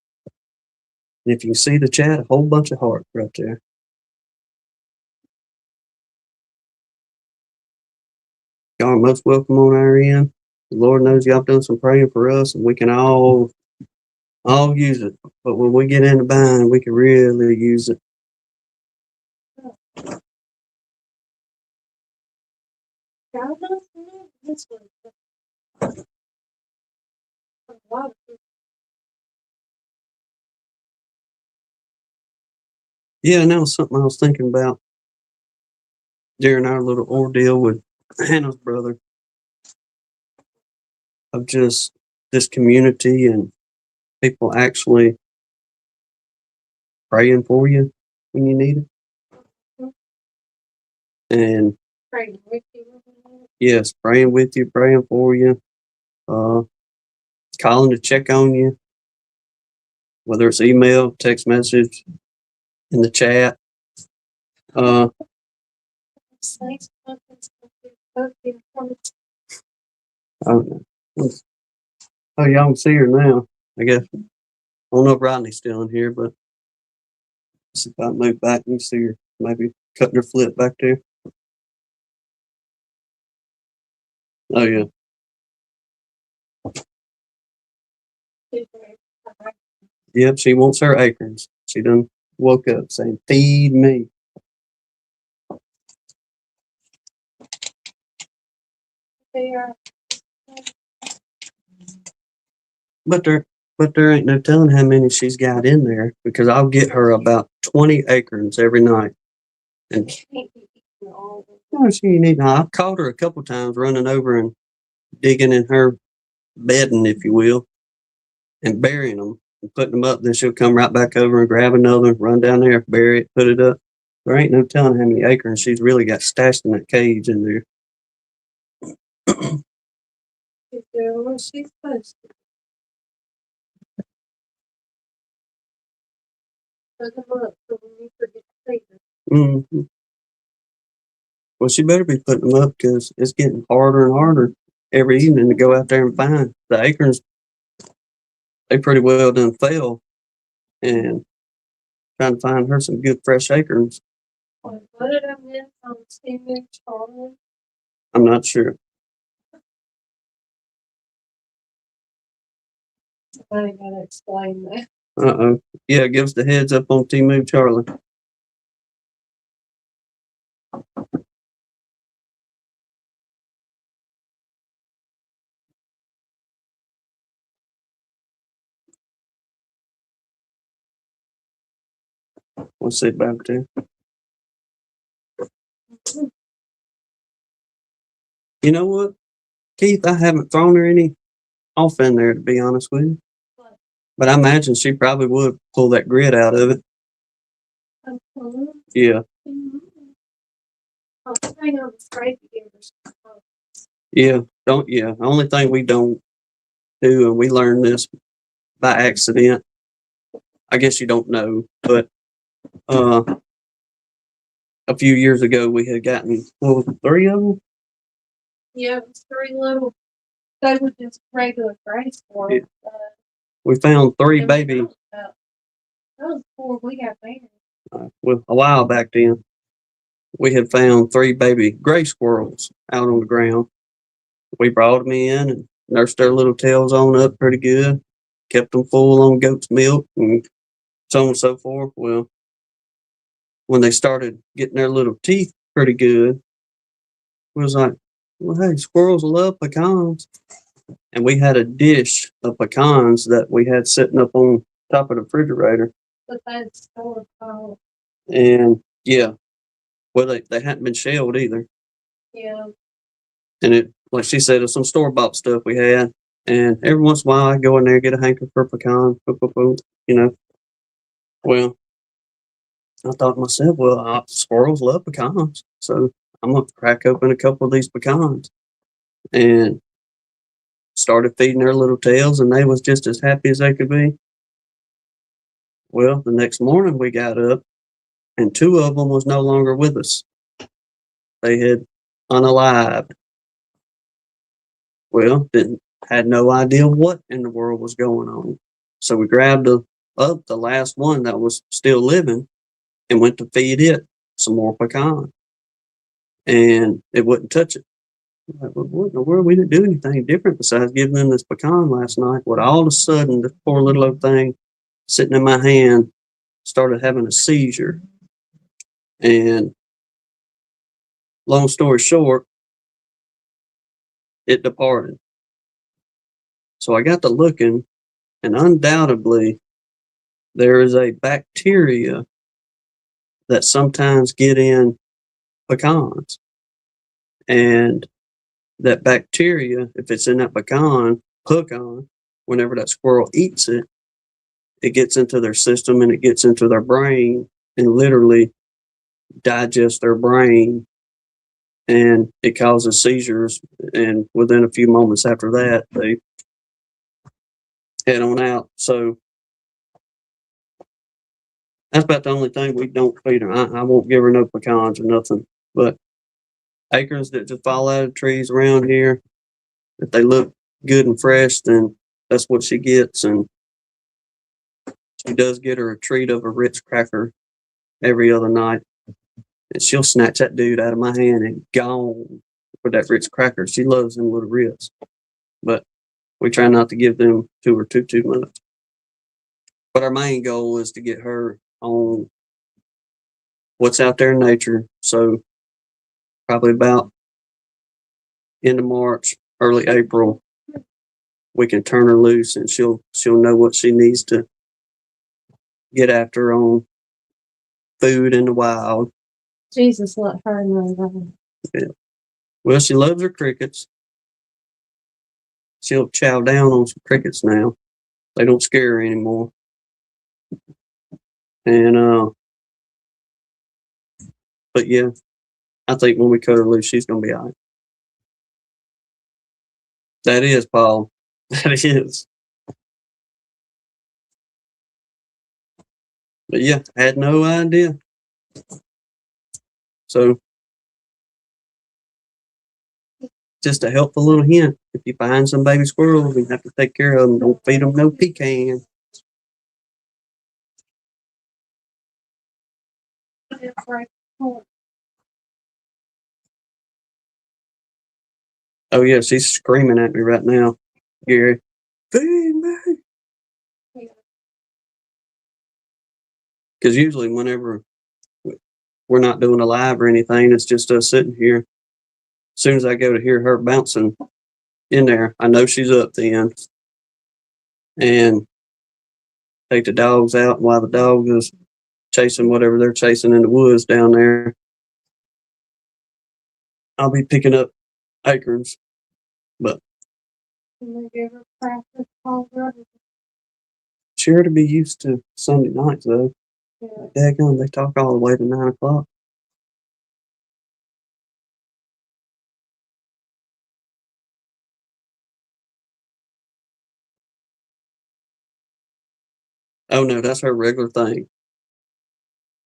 And if you can see the chat, a whole bunch of hearts right there. Y'all are most welcome on our end. The Lord knows y'all done some praying for us, and we can all use it. But when we get in the bind, we can really use it. Yeah, and that was something I was thinking about during our little ordeal with Hannah's brother, of just this community and people actually praying for you when you need it. And Praying with you. yes, praying with you, praying for you, calling to check on you, whether it's email, text message, in the chat. Oh, oh, y'all can see her now, I guess. I don't know if Rodney's still in here, but let's see if I move back and you see her maybe cutting her flip back there. Oh, yeah. Yep, she wants her acorns. She done woke up saying, feed me. But there ain't no telling how many she's got in there, because I'll get her about 20 acorns every night. And no, she ain't eating. I've caught her a couple times running over and digging in her bedding, if you will, and burying them and putting them up. Then she'll come right back over and grab another, run down there, bury it, put it up. There ain't no telling how many acorns she's really got stashed in that cage in there. She's supposed to. Mm-hmm. Well, she better be putting them up, because it's getting harder and harder every evening to go out there and find the acorns. They pretty well done fell, and trying to find her some good fresh acorns. What did I miss on Steven Charlie? I'm not sure. I gotta explain that. Uh-oh. Yeah, give us the heads up on Timu Charlie. Let's see back there. You know what, Keith? I haven't thrown her any off in there, to be honest with you. But I imagine she probably would pull that grit out of it. Yeah. Yeah. The only thing we don't do, and we learned this by accident. I guess you don't know, but a few years ago we had gotten, what was it, 3 of them? Yeah, it was 3 little. They were just regular gray squirrels. Yeah. We found 3 baby. Those 4 we got there. Well, a while back then, we had found 3 baby gray squirrels out on the ground. We brought them in and nursed their little tails on up pretty good. Kept them full on goat's milk and so on and so forth. Well, when they started getting their little teeth pretty good. We was like, well, hey, squirrels love pecans. And we had a dish of pecans that we had sitting up on top of the refrigerator. But that's store bought. And yeah, well, they hadn't been shelled either. Yeah. And it, like she said, it's some store bought stuff we had. And every once in a while, I go in there, get a hanker for pecan, you know. Well, I thought to myself, well, squirrels love pecans. So I'm going to crack open a couple of these pecans. And started feeding their little tails, and they was just as happy as they could be. Well, the next morning we got up, and two of them was no longer with us. They had unalived. Well, didn't had no idea what in the world was going on. So we grabbed the last one that was still living and went to feed it some more pecan, and it wouldn't touch it. Like, well, what in the world? We didn't do anything different besides giving them this pecan last night. But all of a sudden, this poor little old thing sitting in my hand started having a seizure. And long story short, it departed. So I got to looking, and undoubtedly, there is a bacteria that sometimes get in pecans. And that bacteria, if it's in that pecan, whenever that squirrel eats it, it gets into their system and it gets into their brain and literally digests their brain, and it causes seizures. And within a few moments after that, they head on out. So that's about the only thing we don't feed her. I won't give her no pecans or nothing, but acorns that just fall out of trees around here, if they look good and fresh, then that's what she gets. And she does get her a treat of a Ritz cracker every other night, and she'll snatch that dude out of my hand and gone for that Ritz cracker. She loves them little Ritz, but we try not to give them to her too much. But our main goal is to get her on what's out there in nature. So probably about end of March, early April, we can turn her loose, and she'll know what she needs to get after on food in the wild. Jesus, let her know that. Yeah. Well, she loves her crickets. She'll chow down on some crickets now. They don't scare her anymore. And but yeah, I think when we cut her loose, she's gonna be all right. That is, Paul. That is. But yeah, I had no idea. So just a helpful little hint. If you find some baby squirrels, you have to take care of them. Don't feed them no pecan. Oh yeah, she's screaming at me right now, Gary. Feed me. Because usually whenever we're not doing a live or anything, it's just us sitting here. As soon as I go to hear her bouncing in there, I know she's up then. And take the dogs out while the dog is chasing whatever they're chasing in the woods down there. I'll be picking up acorns. But sure to be used to Sunday nights though. Daggone, they talk all the way to 9 o'clock. Oh no, that's her regular thing.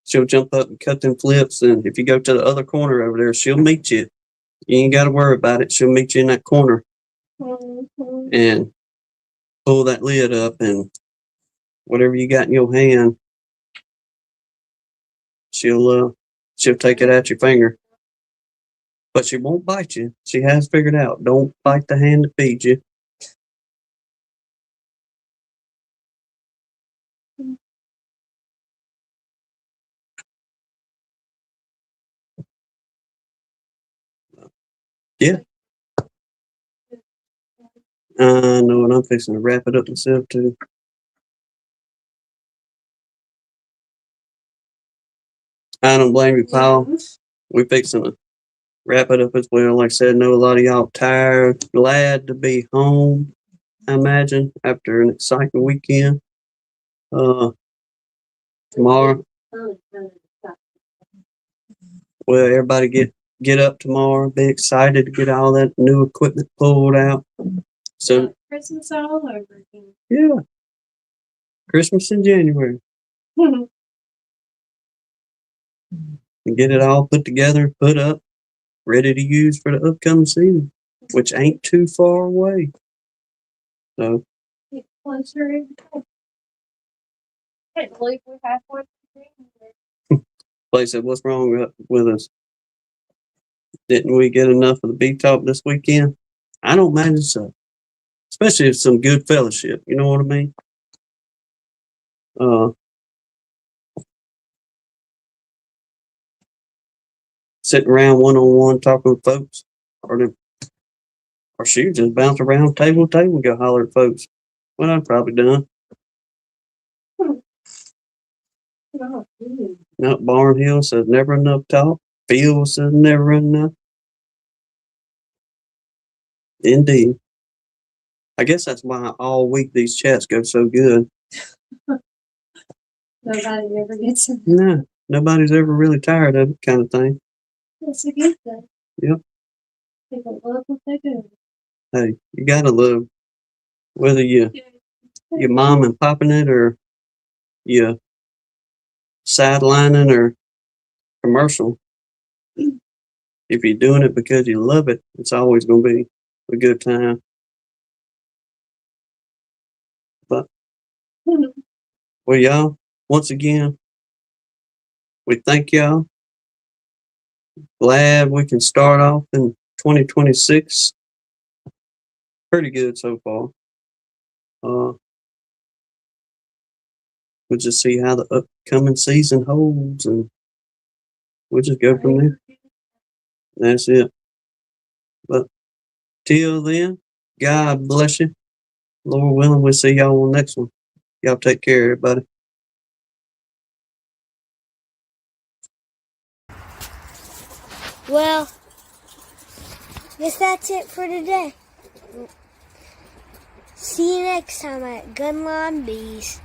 She'll jump up and cut them flips, and if you go to the other corner over there, she'll meet you. You ain't got to worry about it. She'll meet you in that corner and pull that lid up, and whatever you got in your hand, she'll take it out your finger. But she won't bite you. She has figured out, don't bite the hand that feeds you. Yeah. I know, and I'm fixing to wrap it up myself too. I don't blame you, Paul. We fixing to wrap it up as well. Like I said, I know a lot of y'all tired, glad to be home. I imagine after an exciting weekend. Tomorrow, well, everybody get up tomorrow. Be excited to get all that new equipment pulled out. So Christmas all over again. yeah, Christmas in January. And get it all put together, put up, ready to use for the upcoming season, which ain't too far away. So, Get closer every day. Can't believe we're halfway through January. Clay said, "What's wrong with us? Didn't we get enough of the bee talk this weekend?" I don't imagine so. Especially if some good fellowship. You know what I mean? Sitting around one on one talking with folks, or she just bounce around table to table and go holler at folks. Well, I've probably done. No, Barnhill says never enough talk. Phil says never enough. Indeed. I guess that's why all week these chats go so good. Nobody ever gets it. No, nobody's ever really tired of it, kind of thing. That's a good thing. Yep. People love what they do. Hey, you gotta love whether you're mom and popping it or you're sidelining or commercial. If you're doing it because you love it, it's always going to be a good time. But, well, y'all, once again, we thank y'all. Glad we can start off in 2026. Pretty good so far. We'll just see how the upcoming season holds, and we'll just go from there. That's it. But till then, God bless you. Lord willing, we'll see y'all on the next one. Y'all take care, everybody. Well, guess that's it for today. See you next time at Gunline Bees.